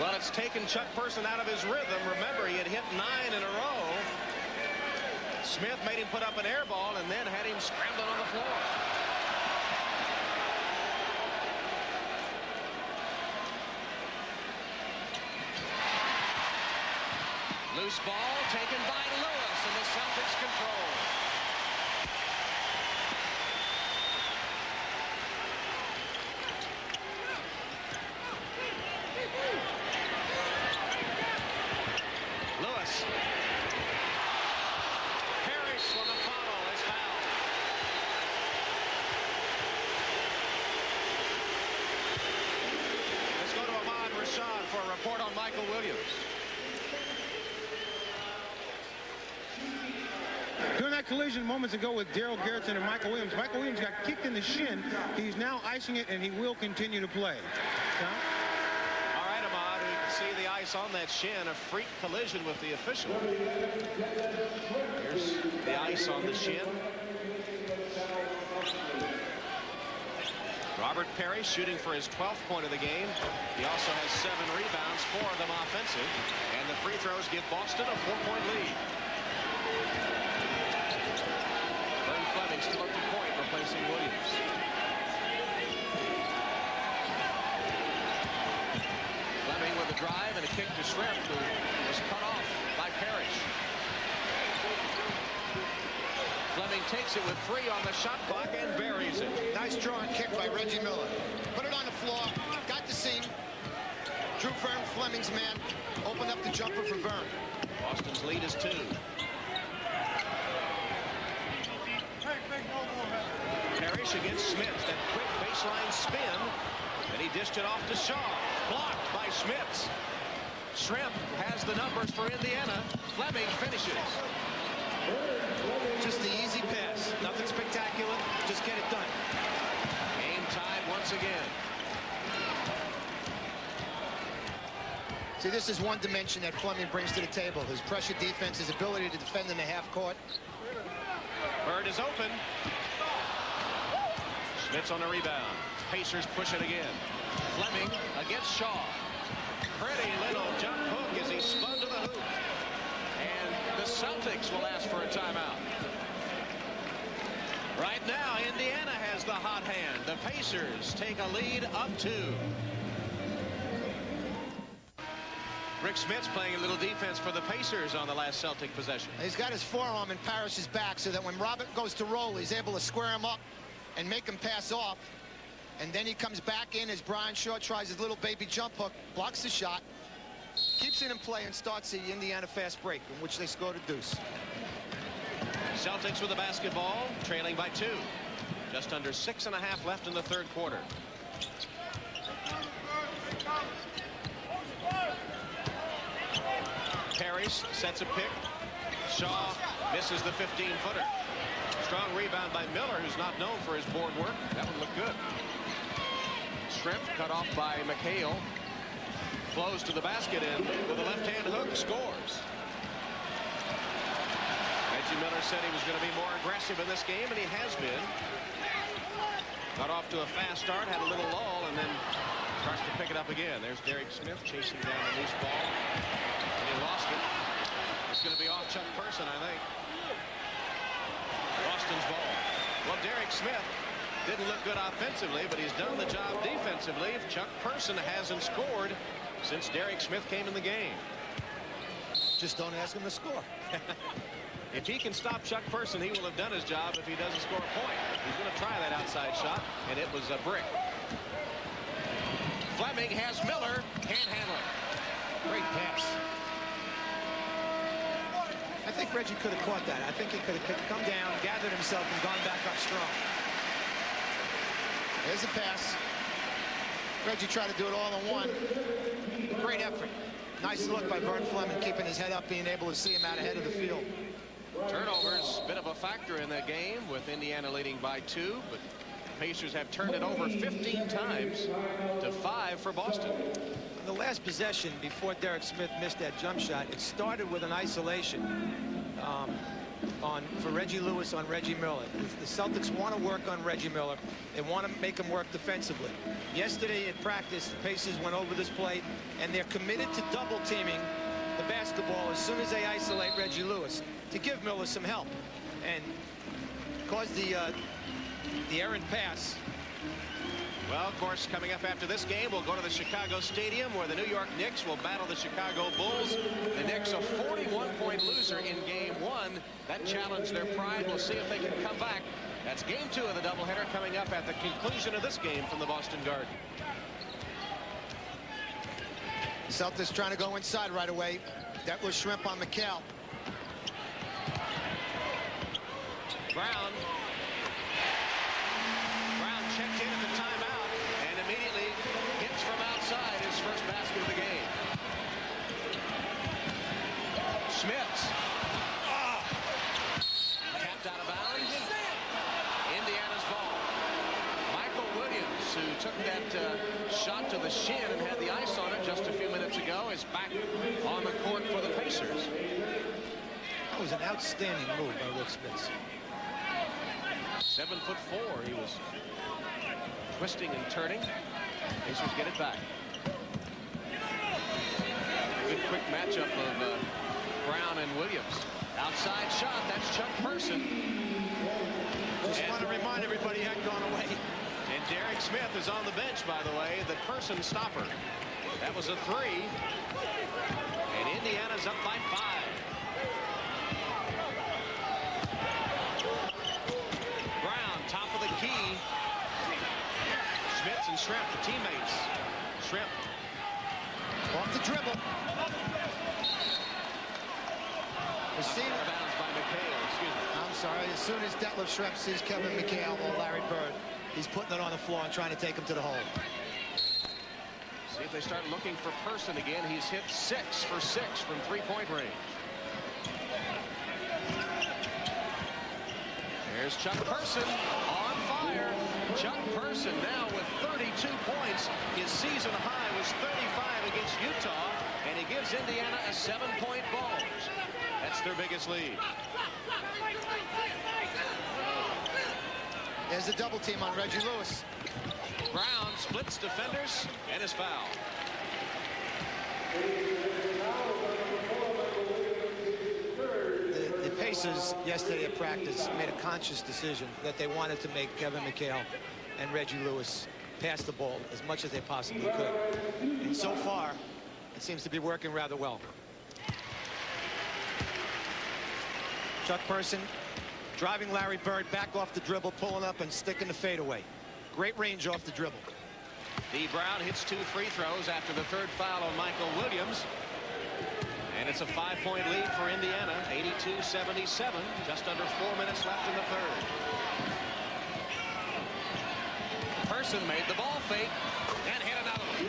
Well, it's taken Chuck Person out of his rhythm. Remember, he had hit 9 in a row. Smith made him put up an air ball and then had him scrambling on the floor. Loose ball taken by Lewis, and the Celtics control. Lewis. Parish on the follow is fouled. Let's go to Ahmad Rashad for a report on Michael Williams. During that collision moments ago with Daryl Garrison and Michael Williams got kicked in the shin. He's now icing it, and he will continue to play. Tom? All right, Ahmad, we can see the ice on that shin. A freak collision with the official. Here's the ice on the shin. Robert Parish shooting for his 12th point of the game. He also has 7 rebounds, 4 of them offensive. And the free throws give Boston a 4-point lead. Fleming still at the point, replacing Williams. Fleming with a drive and a kick to Shrimp, who was cut off by Parish. Fleming takes it with 3 on the shot clock and buries it. Nice draw and kick by Reggie Miller. Put it on the floor, got the seam. Drew Vern, Fleming's man, opened up the jumper for Vern. Boston's lead is 2. Parish against Smith. That quick baseline spin. And he dished it off to Shaw. Blocked by Schmitz. Shrimp has the numbers for Indiana. Fleming finishes. Just the easy pass. Nothing spectacular. Just get it done. Game tied once again. See, this is one dimension that Fleming brings to the table. His pressure defense, his ability to defend in the half court. Bird is open. Schmitz on the rebound. Pacers push it again. Fleming against Shaw. Pretty little jump hook as he spun to the hoop. And the Celtics will ask for a timeout. Right now, Indiana has the hot hand. The Pacers take a lead up 2. Rick Smith's playing a little defense for the Pacers on the last Celtic possession. He's got his forearm in Parish's back so that when Robert goes to roll, he's able to square him up and make him pass off. And then he comes back in as Brian Shaw tries his little baby jump hook, blocks the shot, keeps it in play, and starts the Indiana fast break, in which they scored a deuce. Celtics with the basketball, trailing by 2. Just under 6.5 left in the third quarter. Parish sets a pick. Shaw misses the 15-footer. Strong rebound by Miller, who's not known for his board work. That one looked good. Shrimp cut off by McHale. Flows to the basket and with a left-hand hook scores. Reggie Miller said he was going to be more aggressive in this game, and he has been. Got off to a fast start, had a little lull, and then starts to pick it up again. There's Derek Smith chasing down the loose ball. And he lost it. It's going to be off Chuck Person, I think. Boston's ball. Well, Derek Smith didn't look good offensively, but he's done the job defensively. Chuck Person hasn't scored since Derek Smith came in the game. Just don't ask him to score. If he can stop Chuck Person, he will have done his job if he doesn't score a point. He's going to try that outside shot, and it was a brick. Fleming has Miller, can't handle it. Great pass. I think Reggie could have caught that. I think he could have come down, gathered himself, and gone back up strong. There's a pass. Reggie tried to do it all in one. Great effort. Nice look by Vern Fleming, keeping his head up, being able to see him out ahead of the field. Turnovers, bit of a factor in the game, with Indiana leading by 2, but the Pacers have turned it over 15 times to 5 for Boston. The last possession before Derek Smith missed that jump shot, it started with an isolation for Reggie Lewis on Reggie Miller. The Celtics want to work on Reggie Miller. They want to make him work defensively. Yesterday at practice, the Pacers went over this play, and they're committed to double teaming the basketball as soon as they isolate Reggie Lewis to give Miller some help and cause the errant pass. Well, of course, coming up after this game, we'll go to the Chicago Stadium where the New York Knicks will battle the Chicago Bulls. The Knicks a 41-point loser in Game 1. That challenged their pride. We'll see if they can come back. That's Game 2 of the doubleheader coming up at the conclusion of this game from the Boston Garden. Celtics trying to go inside right away. That was Shrimp on McHale. Brown checked in at the timeout and immediately hits from outside his first basket of the game. Schmitz. Tapped out of bounds. Indiana's ball. Michael Williams, who took that shot to the shin and had the ice on it just a few minutes ago, is back on the court for the Pacers. That was an outstanding move by Rick Smith. 7'4". He was twisting and turning. Pacers get it back. Good quick matchup of Brown and Williams. Outside shot. That's Chuck Person. Just want to remind everybody that gone away. And Derek Smith is on the bench, by the way, the Person stopper. That was a 3. And Indiana's up by 5. Brown, top of the key. Schmitz and Shrimp, the teammates. Shrimp. Off the dribble. Out of bounds by McHale, excuse me. I'm sorry. As soon as Detlef Shrimp sees Kevin McHale or Larry Bird, he's putting it on the floor and trying to take him to the hole. See if they start looking for Person again. He's hit 6 for 6 from three-point range. There's Chuck Person on fire. Chuck Person now with 32 points. His season high was 35 against Utah, and he gives Indiana a 7-point bulge. That's their biggest lead. There's the double team on Reggie Lewis. Brown splits defenders and is fouled. The Pacers yesterday at practice made a conscious decision that they wanted to make Kevin McHale and Reggie Lewis pass the ball as much as they possibly could. And so far, It seems to be working rather well. Chuck Person driving Larry Bird back off the dribble, pulling up and sticking the fadeaway. Great range off the dribble. Dee Brown hits 2 free throws after the 3rd foul on Michael Williams. And it's a 5-point lead for Indiana, 82-77, just under 4 minutes left in the 3rd. Person made the ball fake and hit another one.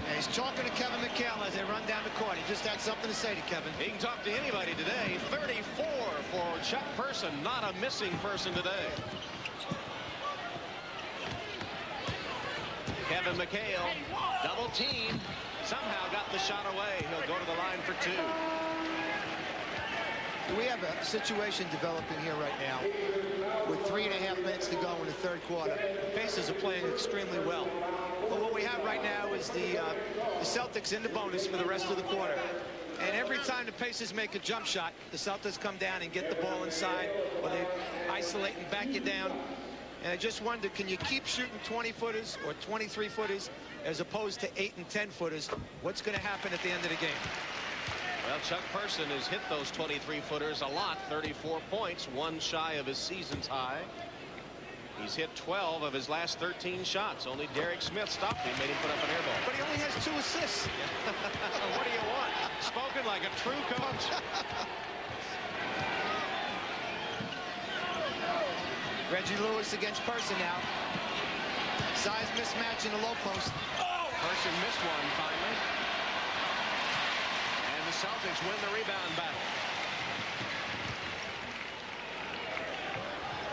And he's talking to Kevin McHale as they run down the court. He just had something to say to Kevin. He can talk to anybody today. 34 for Chuck Person, not a missing person today. Kevin McHale, double team, somehow got the shot away. He'll go to the line for 2. We have a situation developing here right now with 3.5 minutes to go in the 3rd quarter. The Pacers are playing extremely well. But what we have right now is the Celtics in the bonus for the rest of the quarter. And every time the Pacers make a jump shot, the Celtics come down and get the ball inside, or they isolate and back you down. And I just wonder, can you keep shooting 20-footers or 23-footers as opposed to 8 and 10-footers? What's going to happen at the end of the game? Well, Chuck Person has hit those 23-footers a lot, 34 points, 1 shy of his season's high. He's hit 12 of his last 13 shots. Only Derek Smith stopped him, made him put up an air ball. But he only has 2 assists. What do you want? Spoken like a true coach. Reggie Lewis against Person now. Size mismatch in the low post. Oh! Person missed one finally. And the Celtics win the rebound battle.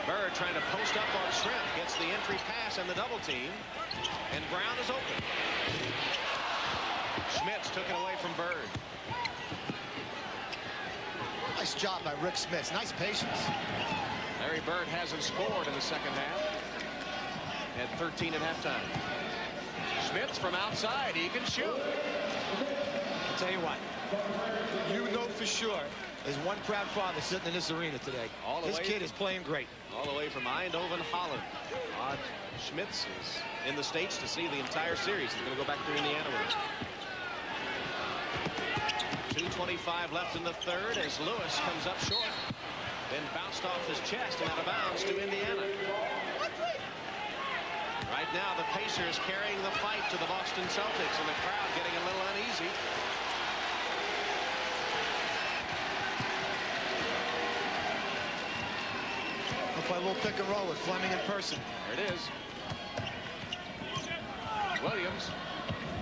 Bird trying to post up on Shrimp. Gets the entry pass and the double team. And Brown is open. Schmitz took it away from Bird. Nice job by Rick Smith. Nice patience. Larry Bird hasn't scored in the 2nd half. Had 13 at halftime. Schmitz from outside. He can shoot. I'll tell you what. You know for sure there's one proud father sitting in this arena today. This kid is playing great. All the way from Eindhoven, Holland. Schmitz is in the States to see the entire series. He's going to go back to Indiana with us. 2:25 left in the 3rd as Lewis comes up short. Then bounced off his chest and out of bounds to Indiana. Right now, the Pacers carrying the fight to the Boston Celtics, and the crowd getting a little uneasy. We'll play a little pick and roll with Fleming in Person. There it is. Williams.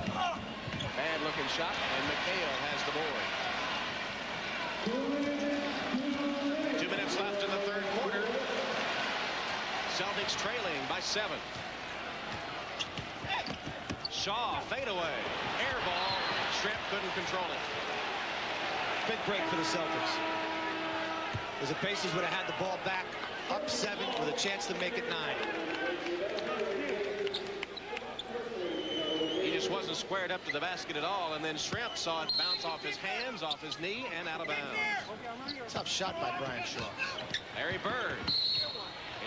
Bad looking shot, and McHale has the board. 2 minutes left in the 3rd quarter. Celtics trailing by 7. Shaw, fadeaway, air ball. Shrimp couldn't control it. Big break for the Celtics. As the Pacers would have had the ball back, up 7 with a chance to make it 9. He just wasn't squared up to the basket at all, and then Shrimp saw it bounce off his hands, off his knee, and out of bounds. Tough shot by Brian Shaw. Larry Bird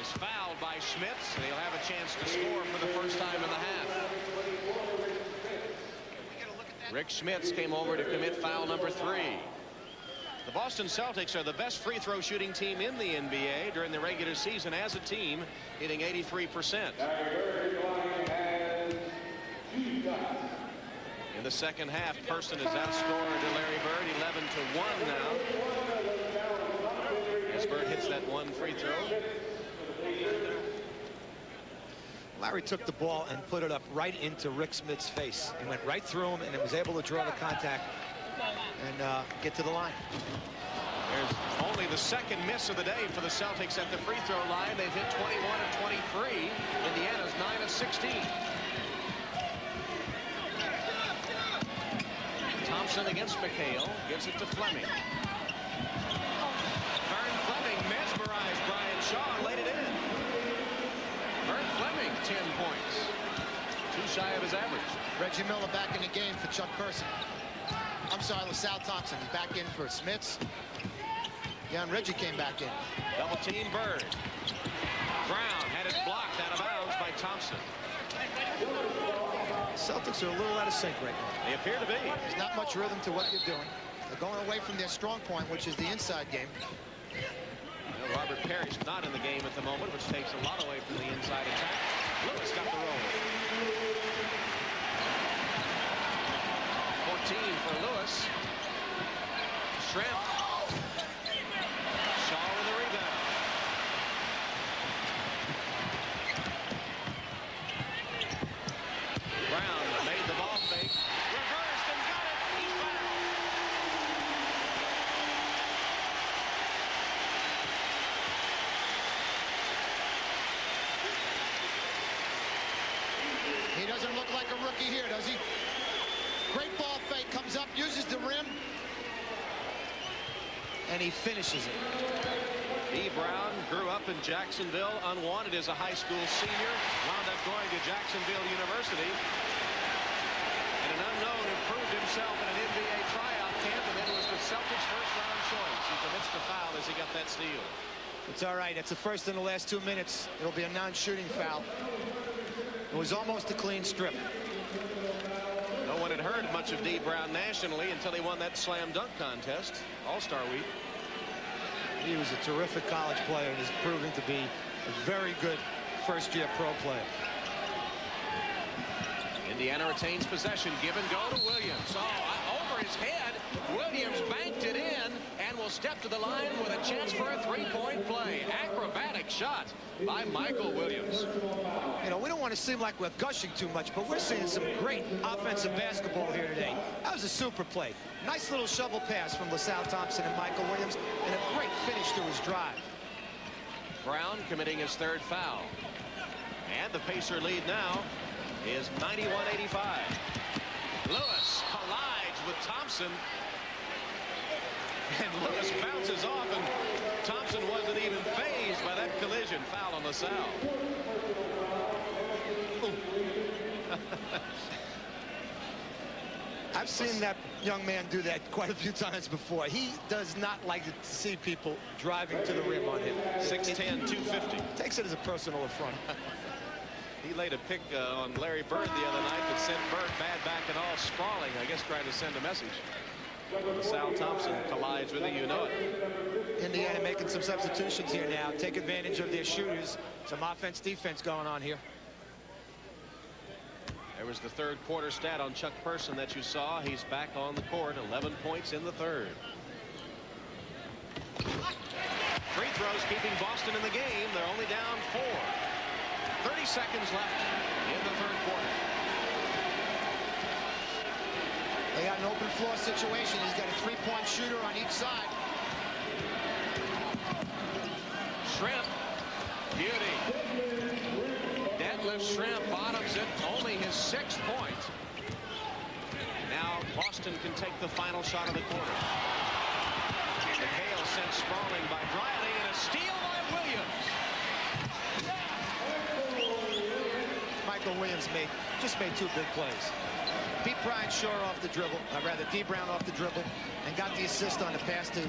is fouled by Schmitz, and he'll have a chance to score for the first time in the half. Rick Schmitz came over to commit foul number 3. The Boston Celtics are the best free throw shooting team in the NBA during the regular season as a team, hitting 83%. In the 2nd half, Person has outscored Larry Bird 11-1 now. As Bird hits that 1 free throw. Larry took the ball and put it up right into Rick Smith's face. He went right through him and it was able to draw the contact and get to the line. There's only the 2nd miss of the day for the Celtics at the free throw line. They've hit 21 of 23. Indiana's 9 of 16. Thompson against McHale, gives it to Fleming. Vern Fleming mesmerized Brian Shaw and laid it in. Vern Fleming, 10 points. 2 shy of his average. Reggie Miller back in the game for Chuck Person. I'm sorry, LaSalle Thompson is back in for Smiths. Yeah, and Reggie came back in. Double team Bird. Brown had it blocked out of bounds by Thompson. Celtics Celtics are a little out of sync right now. They appear to be. There's not much rhythm to what they're doing. They're going away from their strong point, which is the inside game. Well, Robert Parish not in the game at the moment, which takes a lot away from the inside attack. Lewis got the roll. 14 for Lewis. Shrimp. Shaw with the rebound. Brown made the ball fake. Reversed and got it. He's fouled. He doesn't look like a rookie here, does he? Great ball fake, comes up, uses the rim, and he finishes it. Dee Brown grew up in Jacksonville, unwanted as a high school senior, wound up going to Jacksonville University, and an unknown improved himself in an NBA tryout camp, and then was the Celtics' first-round choice. He commits the foul as he got that steal. It's all right. It's the first in the last 2 minutes. It'll be a non-shooting foul. It was almost a clean strip. No one had heard much of Dee Brown nationally until he won that slam dunk contest, All-Star Week. He was a terrific college player and is proving to be a very good first-year pro player. Indiana retains possession. Give and go to Williams. Oh, over his head. Williams banked it in and will step to the line with a chance for a three-point play. Acrobatic shot by Michael Williams. You know, we don't want to seem like we're gushing too much, but we're seeing some great offensive basketball here today. That was a super play. Nice little shovel pass from LaSalle, Thompson, and Michael Williams, and a great finish to his drive. Brown committing his third foul. And the Pacer lead now is 91-85. Lewis collides with Thompson. And Lewis bounces off, and Thompson wasn't even fazed by that collision. Foul on LaSalle. I've seen that young man do that quite a few times before. He does not like to see people driving to the rim on him. 6'10", 250. Takes it as a personal affront. He laid a pick on Larry Bird the other night that sent Bird bad back and all sprawling, I guess trying to send a message. LaSalle Thompson collides with it, you know it. Indiana making some substitutions here now. Take advantage of their shooters. Some offense, defense going on here. There was the third quarter stat on Chuck Person that you saw. He's back on the court, 11 points in the third. Free throws keeping Boston in the game. They're only down 4. 30 seconds left in the third quarter. They got an open floor situation. He's got a three-point shooter on each side. Shrimp. Beauty. Detlef Shrimp bottoms it. Only his 6th point. Now Boston can take the final shot of the quarter. McHale sent sprawling by Dreiling, and a steal by Williams. Michael Williams just made 2 big plays. Beat Brian Shaw off the dribble, or rather Dee Brown off the dribble, and got the assist on the pass to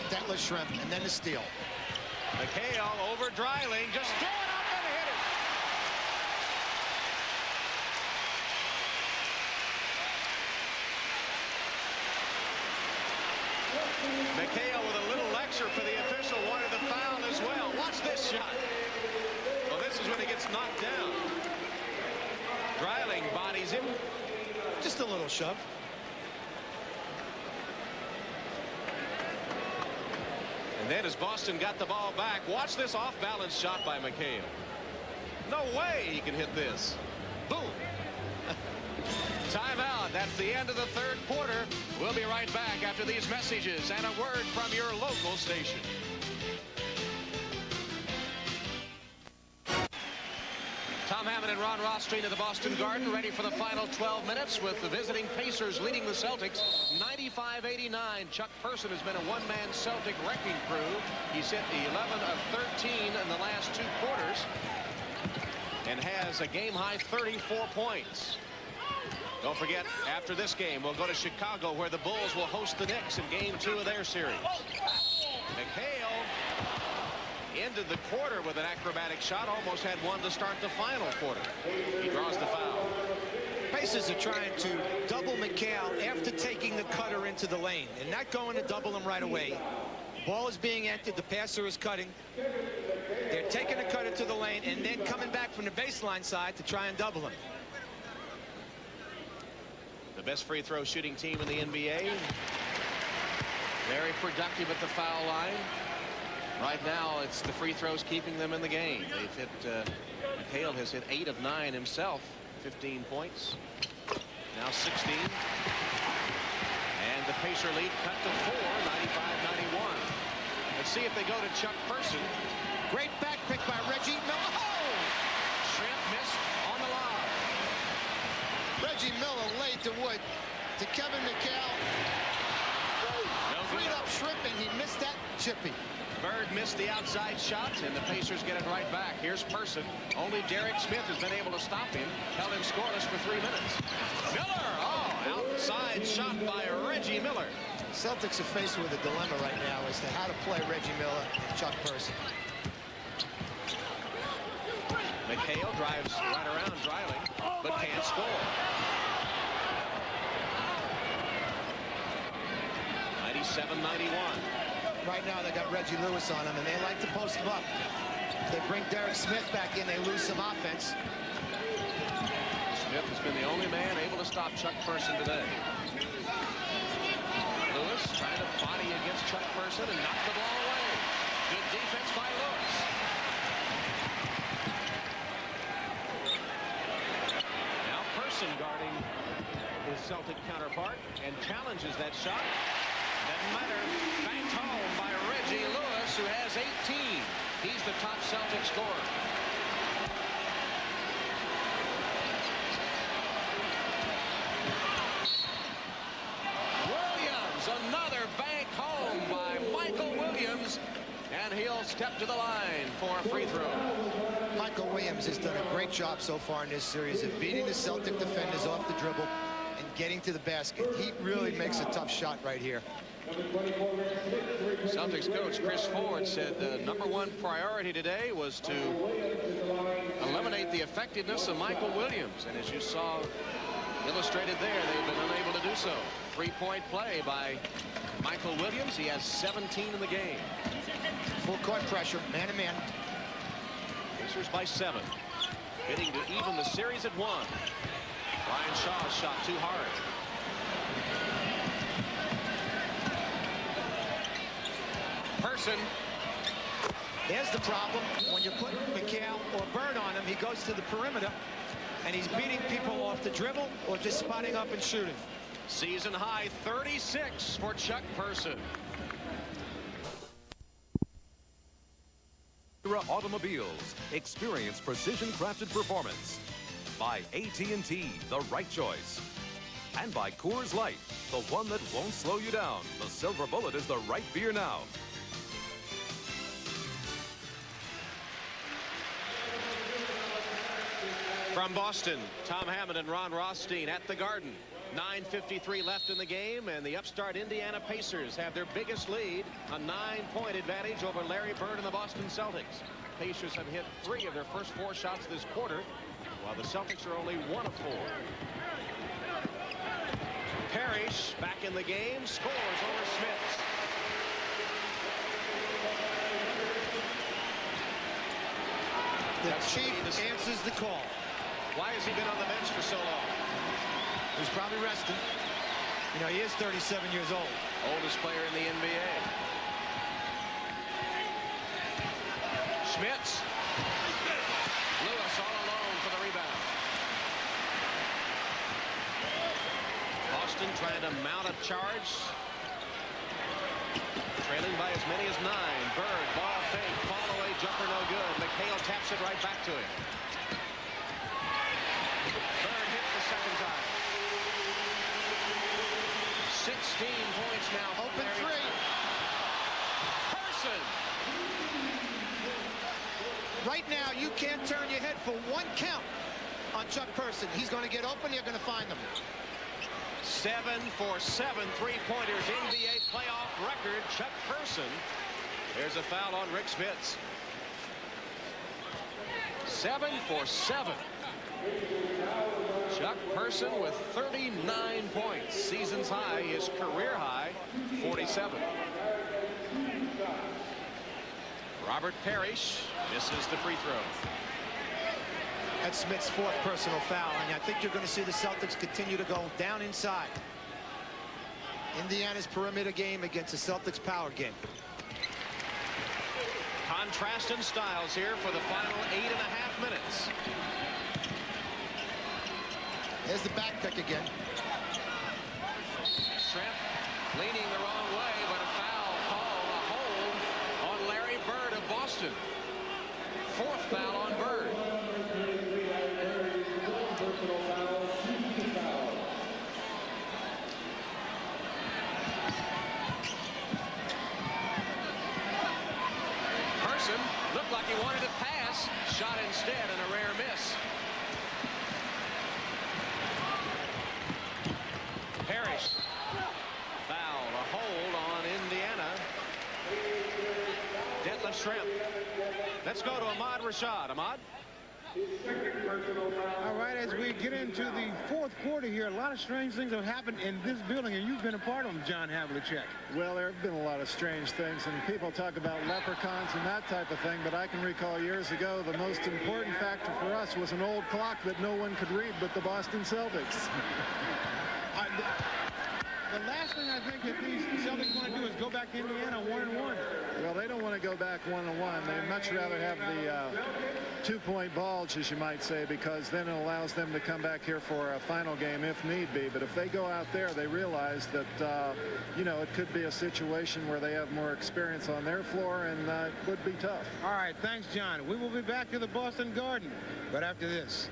Detlef Shrimp, and then the steal. McHale over Dreiling, just throw it up and hit it. McHale with a little lecture for the official, wanted the foul as well. Watch this shot. Well, this is when he gets knocked down. Dreiling bodies him. Just a little shove. And then as Boston got the ball back, watch this off-balance shot by McHale. No way he can hit this. Boom. Timeout. That's the end of the third quarter. We'll be right back after these messages and a word from your local station. Tom Hammond and Ron Rothstein at the Boston Garden, ready for the final 12 minutes with the visiting Pacers leading the Celtics 95-89. Chuck Person has been a one-man Celtic wrecking crew. He's hit 11 of 13 in the last 2 quarters and has a game-high 34 points. Don't forget, after this game, we'll go to Chicago, where the Bulls will host the Knicks in Game 2 of their series. McHale ended the quarter with an acrobatic shot, almost had one to start the final quarter. He draws the foul. Pacers are trying to double McHale after taking the cutter into the lane and not going to double him right away. Ball is being entered. The passer is cutting. They're taking the cutter to the lane and then coming back from the baseline side to try and double him. The best free throw shooting team in the NBA. Very productive at the foul line. Right now, it's the free throws keeping them in the game. They've hit, McHale has hit 8 of 9 himself, 15 points. Now 16. And the Pacer lead cut to 4, 95-91. Let's see if they go to Chuck Person. Great back pick by Reggie Miller. Oh! Shrimp missed on the lob. Reggie Miller laid to Wood to Kevin McHale. Freed up Shrimp, and he missed that chippy. Bird missed the outside shot, and the Pacers get it right back. Here's Person. Only Derek Smith has been able to stop him. Held him scoreless for 3 minutes. Miller! Oh, outside shot by Reggie Miller. Celtics are faced with a dilemma right now as to how to play Reggie Miller and Chuck Person. McHale drives right around Dreiling, but can't score. 97-91. Right now they got Reggie Lewis on him, and they like to post him up. If they bring Derek Smith back in, they lose some offense. Smith has been the only man able to stop Chuck Person today. Lewis trying to body against Chuck Person and knock the ball away. Good defense by Lewis. Now Person guarding his Celtic counterpart and challenges that shot. Doesn't matter. Banked home by Reggie Lewis, who has 18. He's the top Celtic scorer. Williams, another bank home by Michael Williams, and he'll step to the line for a free throw. Michael Williams has done a great job so far in this series of beating the Celtic defenders off the dribble and getting to the basket. He really makes a tough shot right here. Celtics coach Chris Ford said the #1 priority today was to eliminate the effectiveness of Michael Williams. And as you saw illustrated there, they've been unable to do so. 3-point play by Michael Williams. He has 17 in the game. Full court pressure, man-to-man. Pacers by 7. Bidding to even the series at 1. Ryan Shaw shot too hard. Person. There's the problem. When you put McHale or Bird on him, he goes to the perimeter, and he's beating people off the dribble or just spotting up and shooting. Season high 36 for Chuck Person. Automobiles. Experience precision-crafted performance. By AT&T, the right choice. And by Coors Light, the one that won't slow you down. The Silver Bullet is the right beer now. From Boston, Tom Hammond and Ron Rothstein at the Garden. 9:53 left in the game, and the upstart Indiana Pacers have their biggest lead, a 9-point advantage over Larry Bird and the Boston Celtics. Pacers have hit 3 of their first 4 shots this quarter, while the Celtics are only 1 of 4. Parish back in the game, scores over Smith. The chief answers the call. Why has he been on the bench for so long? He's probably resting. You know, he is 37 years old. Oldest player in the NBA. Schmitz. Lewis all alone for the rebound. Boston trying to mount a charge. Trailing by as many as 9. Bird, ball fake, fall away, jumper no good. McHale taps it right back to him. Bird hit the second time. 16 points now. Open 3. Person. Right now, you can't turn your head for 1 count on Chuck Person. He's going to get open. You're going to find him. 7 for 7 3-pointers. NBA playoff record, Chuck Person. There's a foul on Rick Smits. 7 for 7. Chuck Person with 39 points. Season's high, his career high, 47. Robert Parish misses the free throw. That's Smith's 4th personal foul, and I think you're going to see the Celtics continue to go down inside. Indiana's perimeter game against the Celtics power game. Contrast in styles here for the final 8.5 minutes. There's the back pick again. Shrimp leaning the wrong way, but a foul called, a hold on Larry Bird of Boston. 4th foul on Bird. Person looked like he wanted to pass, shot instead, and a rare miss. Parish fouled, a hold on Indiana. Detlef Shrimp. Let's go to Ahmad Rashad. Ahmad. All right, as we get into the 4th quarter here, a lot of strange things have happened in this building, and you've been a part of them, John Havlicek. Well, there have been a lot of strange things, and people talk about leprechauns and that type of thing, but I can recall years ago the most important factor for us was an old clock that no one could read but the Boston Celtics. The last thing I think that these Celtics want to do is go back to Indiana 1-1. Well, they don't want to go back 1-1. They'd much rather have the 2-point bulge, as you might say, because then it allows them to come back here for a final game if need be. But if they go out there, they realize that, you know, it could be a situation where they have more experience on their floor, and it would be tough. All right, thanks, John. We will be back to the Boston Garden, but after this.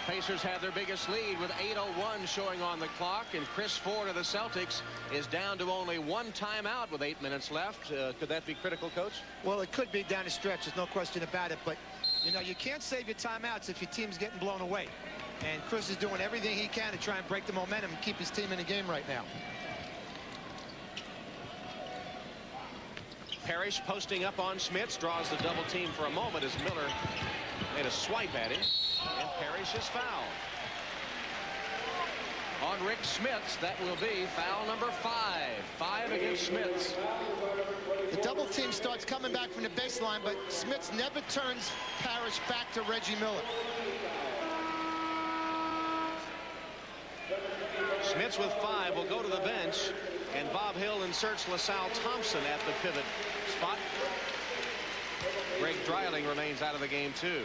Pacers have their biggest lead with 8:01 showing on the clock, and Chris Ford of the Celtics is down to only 1 timeout with 8 minutes left. Could that be critical, Coach? Well, it could be down the stretch. There's no question about it. But, you know, you can't save your timeouts if your team's getting blown away. And Chris is doing everything he can to try and break the momentum and keep his team in the game right now. Parish posting up on Smits, draws the double team for a moment as Miller made a swipe at him, and Parish is fouled. On Rick Smits, that will be foul number 5. 5 against Smits. The double team starts coming back from the baseline, but Smits never turns Parish back to Reggie Miller. Smits with 5 will go to the bench, and Bob Hill inserts LaSalle Thompson at the pivot spot. Greg Dreiling remains out of the game too.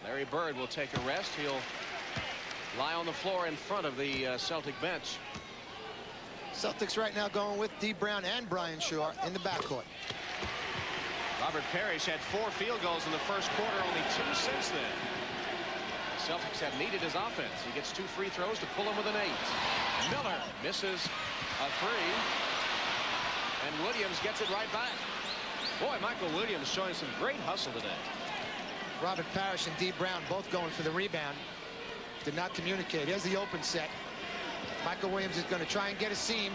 Larry Bird will take a rest. He'll lie on the floor in front of the Celtic bench. Celtics right now going with D. Brown and Brian Shaw in the backcourt. Robert Parish had 4 field goals in the first quarter, only 2 since then. Celtics have needed his offense. He gets 2 free throws to pull him with an 8. Miller misses a 3, and Williams gets it right back. Boy, Michael Williams showing some great hustle today. Robert Parish and D. Brown both going for the rebound. Did not communicate. Here's the open set. Michael Williams is going to try and get a seam.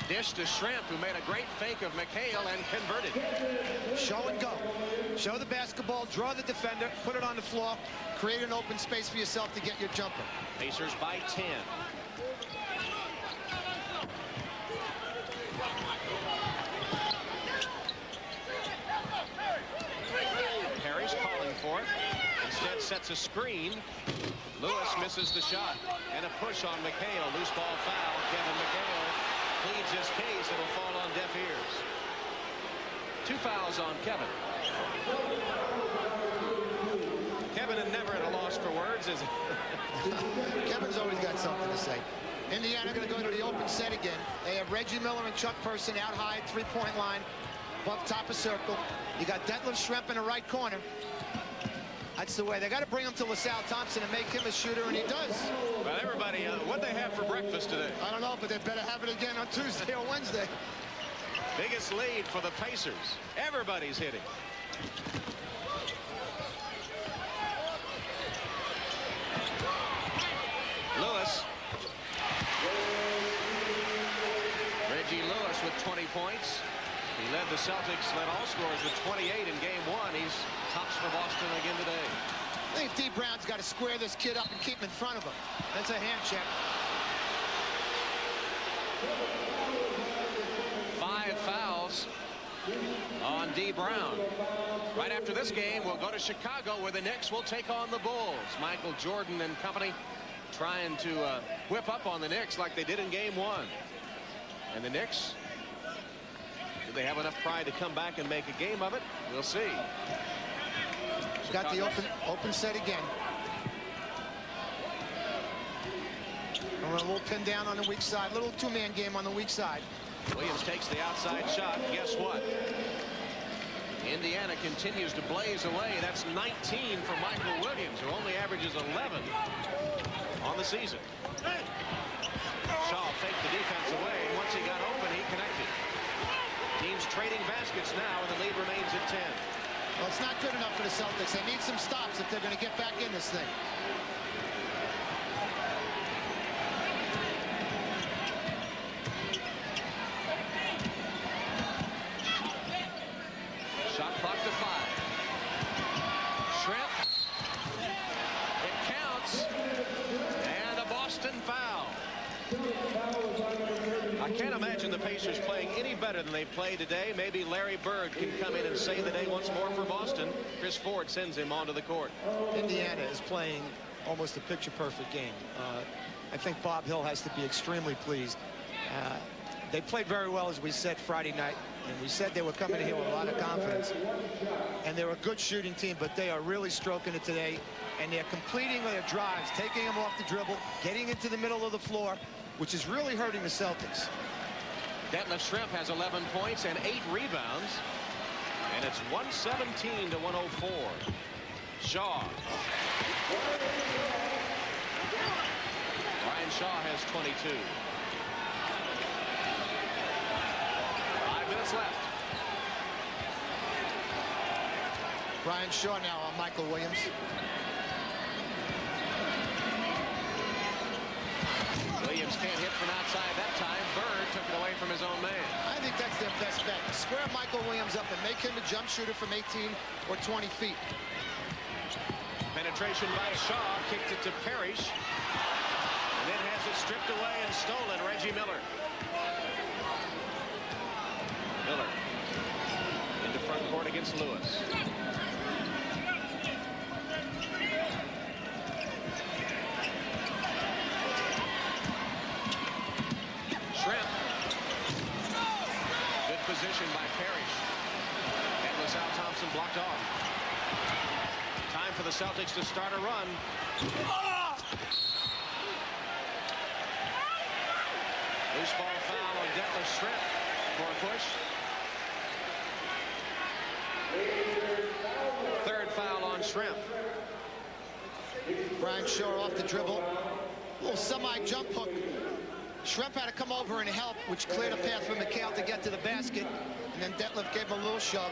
Dish to Shrimp, who made a great fake of McHale and converted. Show and go. Show the basketball, draw the defender, put it on the floor, create an open space for yourself to get your jumper. Pacers by 10. Parish calling for it. Instead sets a screen. Lewis misses the shot. And a push on McHale. Loose ball foul. Kevin McHale pleads his case. It'll fall on deaf ears. 2 fouls on Kevin. Kevin and never at a loss for words as is it? Kevin's always got something to say. Indiana going to go to the open set again. They have Reggie Miller and Chuck Person out high at three-point line, above top of circle. You got Detlef Schrempf in the right corner. That's the way. They got to bring him to LaSalle Thompson and make him a shooter, and he does. Well, everybody, what they have for breakfast today? I don't know, but they better have it again on Tuesday or Wednesday. Biggest lead for the Pacers. Everybody's hitting. Lewis. Reggie Lewis with 20 points. He led the Celtics, led all scorers with 28 in game one. He's tops for Boston again today. I think D. Brown's got to square this kid up and keep him in front of him. That's a hand check. 5 fouls on D. Brown. Right after this game, we'll go to Chicago, where the Knicks will take on the Bulls. Michael Jordan and company trying to whip up on the Knicks like they did in game one. And the Knicks, do they have enough pride to come back and make a game of it? We'll see. Got the open set again. A little pin down on the weak side. Little two-man game on the weak side. Williams takes the outside shot. Guess what? Indiana continues to blaze away. That's 19 for Michael Williams, who only averages 11 on the season. Shaw faked the defense away, and once he got open, he connected. Teams trading baskets now, and the lead remains at 10. Well, it's not good enough for the Celtics. They need some stops if they're going to get back in this thing. Shot clock to 5. Schrempf. It counts. And a Boston foul. I can't imagine the Pacers playing any better than they played today. Maybe Larry Bird can come in and save the day once more for Boston. Chris Ford sends him onto the court. Indiana is playing almost a picture-perfect game. I think Bob Hill has to be extremely pleased. They played very well, as we said, Friday night. And we said they were coming here with a lot of confidence. And they're a good shooting team, but they are really stroking it today. And they're completing their drives, taking them off the dribble, getting into the middle of the floor, which is really hurting the Celtics. Detlef Schrempf has 11 points and 8 rebounds. And it's 117 to 104. Shaw. Brian Shaw has 22. 5 minutes left. Brian Shaw now on Michael Williams. Williams can't hit from outside that time. Bird took it away from his own man. I think that's their best bet. Square Michael Williams up and make him a jump shooter from 18 or 20 feet. Penetration by Shaw, kicked it to Parish, and then has it stripped away and stolen. Reggie Miller. Miller into front court against Lewis. Schrempf. Good position by Parish. And LaSalle Thompson blocked off. Time for the Celtics to start a run. Loose ball foul on Detlef Schrempf for a push. Third foul on Schrempf. Brian Shaw off the dribble. A little semi-jump hook. Schrempf had to come over and help, which cleared a path for McHale to get to the basket. And then Detlef gave him a little shove.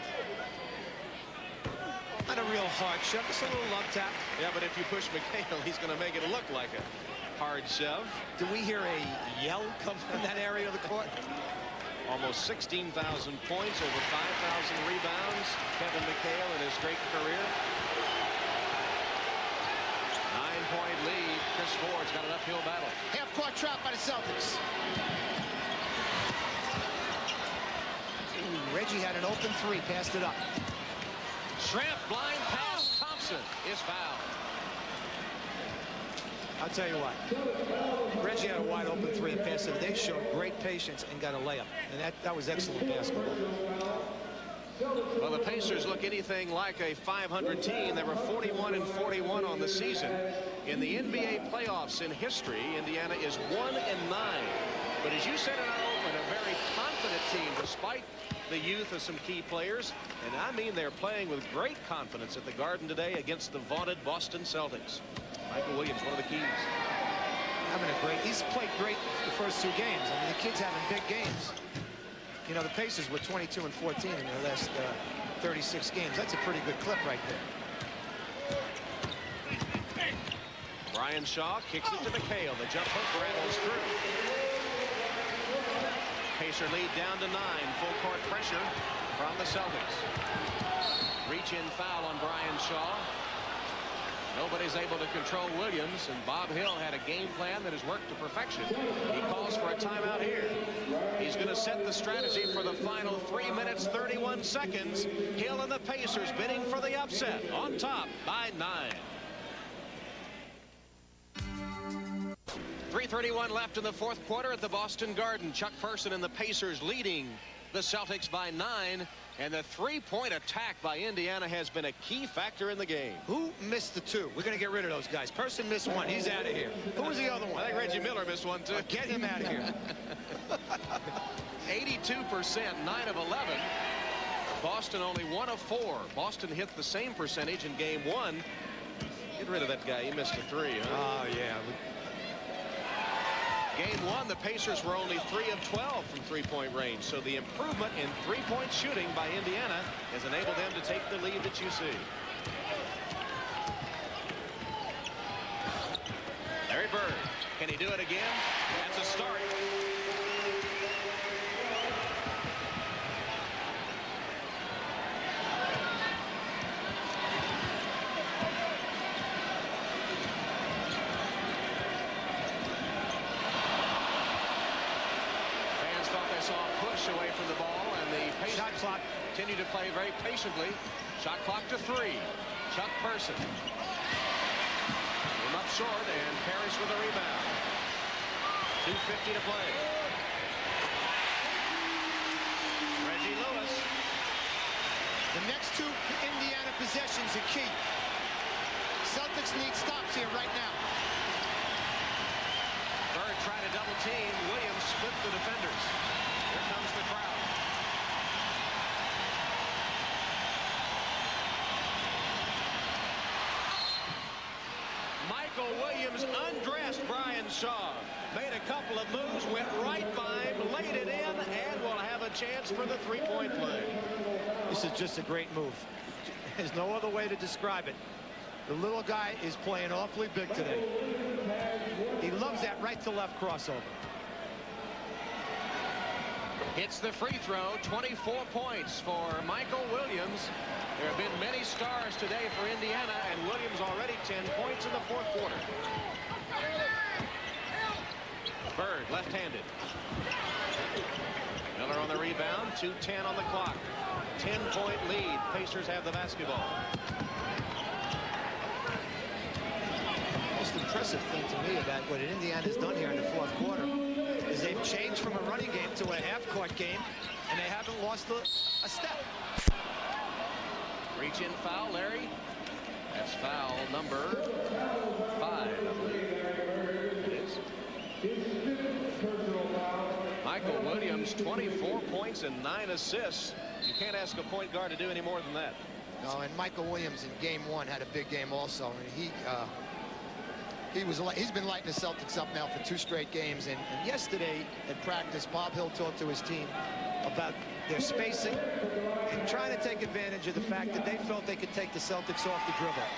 Not a real hard shove, just a little love tap. Yeah, but if you push McHale, he's going to make it look like a hard shove. Do we hear a yell come from that area of the court? Almost 16,000 points, over 5,000 rebounds. Kevin McHale in his great career. 9-point lead. Chris Ford's got an uphill battle. Half-court trap by the Celtics. Ooh, Reggie had an open three, passed it up. Schrempf, blind pass. Thompson is fouled. I'll tell you what. Reggie had a wide open three and passed it. They showed great patience and got a layup. And that was excellent basketball. Well, the Pacers look anything like a 500 team. They were 41-41 on the season. In the NBA playoffs in history, Indiana is 1-9. But as you said in our open, a very confident team despite the youth of some key players. And I mean, they're playing with great confidence at the Garden today against the vaunted Boston Celtics. Michael Williams, one of the keys. He's played great the first 2 games. I mean, the kid's having big games. You know, the Pacers were 22-14 in their last 36 games. That's a pretty good clip right there. Brian Shaw kicks it to McHale. The jump hook rattles through. Pacer lead down to 9. Full court pressure from the Celtics. Reach-in foul on Brian Shaw. Nobody's able to control Williams, and Bob Hill had a game plan that has worked to perfection. He calls for a timeout here. He's going to set the strategy for the final 3 minutes, 31 seconds. Hill and the Pacers bidding for the upset, on top by 9. 3:31 left in the fourth quarter at the Boston Garden. Chuck Person and the Pacers leading the Celtics by 9. And the three-point attack by Indiana has been a key factor in the game. Who missed the 2? We're going to get rid of those guys. Person missed 1. He's out of here. Who was the other one? I think Reggie Miller missed 1, too. Get him out of here. 82%, 9 of 11. Boston only 1 of 4. Boston hit the same percentage in game 1. Get rid of that guy. He missed a 3, huh? Oh, yeah. Game 1, the Pacers were only 3 of 12 from three-point range. So the improvement in three-point shooting by Indiana has enabled them to take the lead that you see. Larry Bird, can he do it again? That's a start. Away from the ball, and the shot clock continue to play very patiently. Shot clock to 3. Chuck Person. Came up short, and Parish with a rebound. 2:50 to play. Reggie Lewis. The next 2 Indiana possessions are key. Celtics need stops here right now. Bird tried to double team. Williams split the defenders. Here comes the crowd. Michael Williams undressed Brian Shaw. Made a couple of moves, went right by him, laid it in, and will have a chance for the three-point play. This is just a great move. There's no other way to describe it. The little guy is playing awfully big today. He loves that right-to-left crossover. Hits the free throw. 24 points for Michael Williams. There have been many stars today for Indiana, and Williams already 10 points in the fourth quarter. Bird left-handed. Miller on the rebound. 2:10 on the clock. 10-point lead. Pacers have the basketball. Most impressive thing to me about what Indiana's done here in the fourth quarter is they've changed from a running game to a half-court game, and they haven't lost a step. Reach-in foul, Larry. That's foul number 5, I believe. It is. Michael Williams, 24 points and 9 assists. You can't ask a point guard to do any more than that. No, and Michael Williams in game 1 had a big game also. I mean, he's been lighting the Celtics up now for 2 straight games. And yesterday at practice, Bob Hill talked to his team about their spacing and trying to take advantage of the fact that they felt they could take the Celtics off the dribble.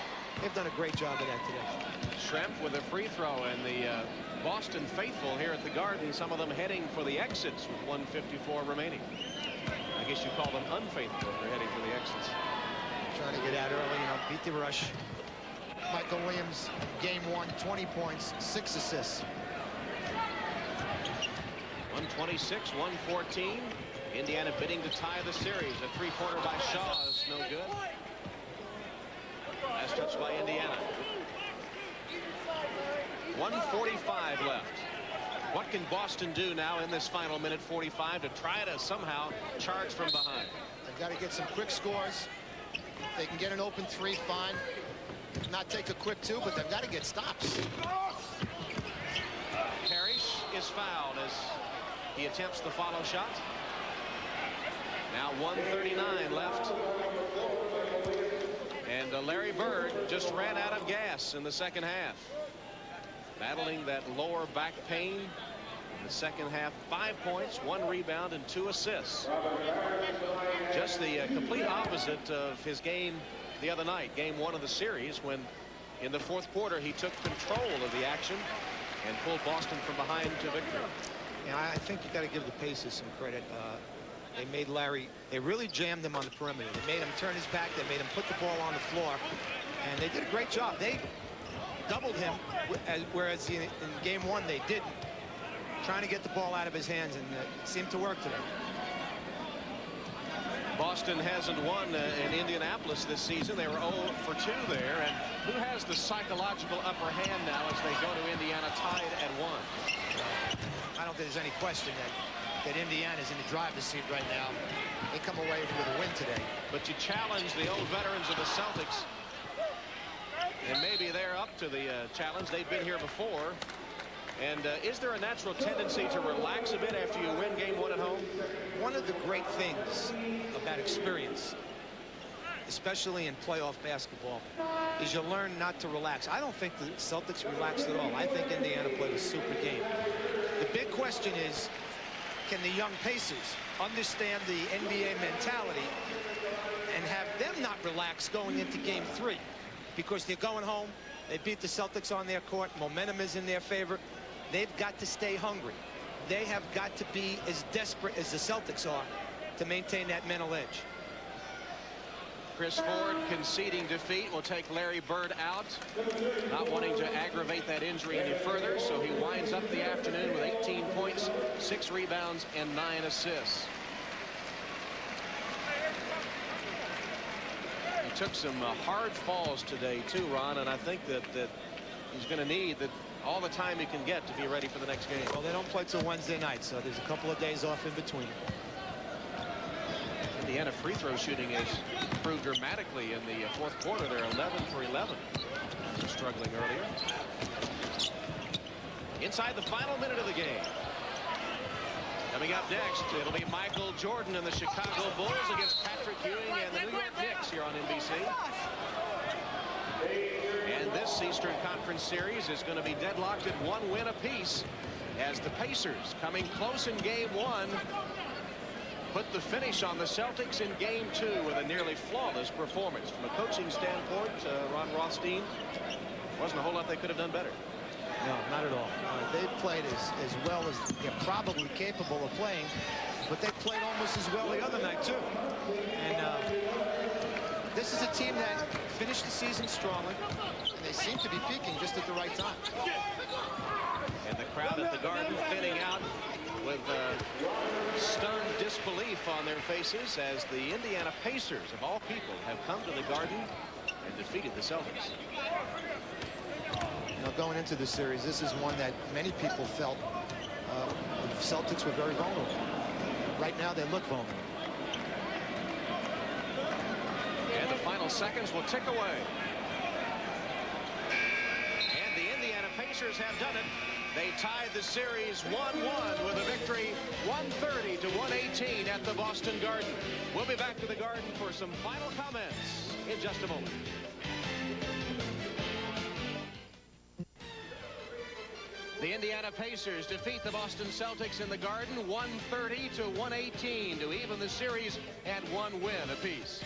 They've done a great job of that today. Schrempf with a free throw, and the Boston faithful here at the Garden, some of them heading for the exits with 1:54 remaining. I guess you call them unfaithful if they're heading for the exits. Trying to get out early, beat the rush. Michael Williams, game 1, 20 points, 6 assists. 126, 114. Indiana bidding to tie the series. A three-pointer by Shaw is no good. Last touch by Indiana. 1:45 left. What can Boston do now in this final minute 45 to try to somehow charge from behind? They've got to get some quick scores. If they can get an open three, fine. If not, take a quick two, but they've got to get stops. Parish is fouled as he attempts the follow shot. Now 1:39 left. And Larry Bird just ran out of gas in the second half. Battling that lower back pain in the second half. 5 points, 1 rebound, and 2 assists. Just the complete opposite of his game the other night, game 1 of the series, when in the fourth quarter he took control of the action and pulled Boston from behind to victory. And I think you got to give the Pacers some credit. They made Larry, they really jammed him on the perimeter. They made him turn his back. They made him put the ball on the floor. And they did a great job. They doubled him, whereas in game 1 they didn't. Trying to get the ball out of his hands, and it seemed to work today. Boston hasn't won in Indianapolis this season. They were 0 for 2 there. And who has the psychological upper hand now as they go to Indiana tied at 1? I don't think there's any question that Indiana's in the driver's seat right now. They come away with a win today. But you challenge the old veterans of the Celtics, and maybe they're up to the challenge. They've been here before. And is there a natural tendency to relax a bit after you win game 1 at home? One of the great things about experience, especially in playoff basketball, is you learn not to relax. I don't think the Celtics relaxed at all. I think Indiana played a super game. The big question is, can the young Pacers understand the NBA mentality and have them not relax going into game 3? Because they're going home. They beat the Celtics on their court. Momentum is in their favor. They've got to stay hungry. They have got to be as desperate as the Celtics are to maintain that mental edge. Chris Ford conceding defeat will take Larry Bird out, not wanting to aggravate that injury any further, so he winds up the afternoon with 18 points, 6 rebounds, and 9 assists. He took some hard falls today too, Ron, and I think that he's going to need all the time he can get to be ready for the next game. Well, they don't play till Wednesday night, so there's a couple of days off in between. Indiana free throw shooting has improved dramatically in the fourth quarter. They're 11 for 11. Struggling earlier. Inside the final minute of the game. Coming up next, it'll be Michael Jordan and the Chicago Bulls against Patrick Ewing and the New York Knicks here on NBC. And this Eastern Conference series is going to be deadlocked at 1 win apiece as the Pacers, coming close in game 1, put the finish on the Celtics in game 2 with a nearly flawless performance. From a coaching standpoint, Ron Rothstein, wasn't a whole lot they could have done better. No, not at all. They played as well as they're probably capable of playing, but they played almost as well the other night too. And this is a team that finished the season strongly, and they seem to be peaking just at the right time. And the crowd at the Garden thinning out with stunned disbelief on their faces as the Indiana Pacers, of all people, have come to the Garden and defeated the Celtics. Now, going into the series, this is one that many people felt the Celtics were very vulnerable. Right now, they look vulnerable. And the final seconds will tick away. And the Indiana Pacers have done it. They tied the series 1-1 with a victory 130 to 118 at the Boston Garden. We'll be back to the Garden for some final comments in just a moment. The Indiana Pacers defeat the Boston Celtics in the Garden 130 to 118 to even the series at 1 win apiece.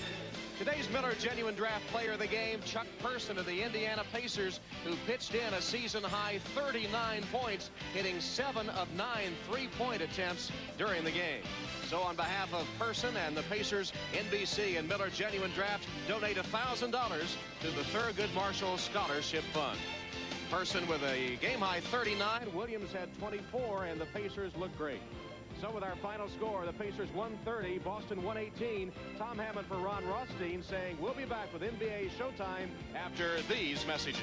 Today's Miller Genuine Draft Player of the Game, Chuck Person of the Indiana Pacers, who pitched in a season-high 39 points, hitting 7 of 9 three-point attempts during the game. So on behalf of Person and the Pacers, NBC and Miller Genuine Draft donate $1,000 to the Thurgood Marshall Scholarship Fund. Person with a game-high 39, Williams had 24, and the Pacers look great. So with our final score, the Pacers 130, Boston 118. Tom Hammond for Ron Rothstein saying we'll be back with NBA Showtime after these messages.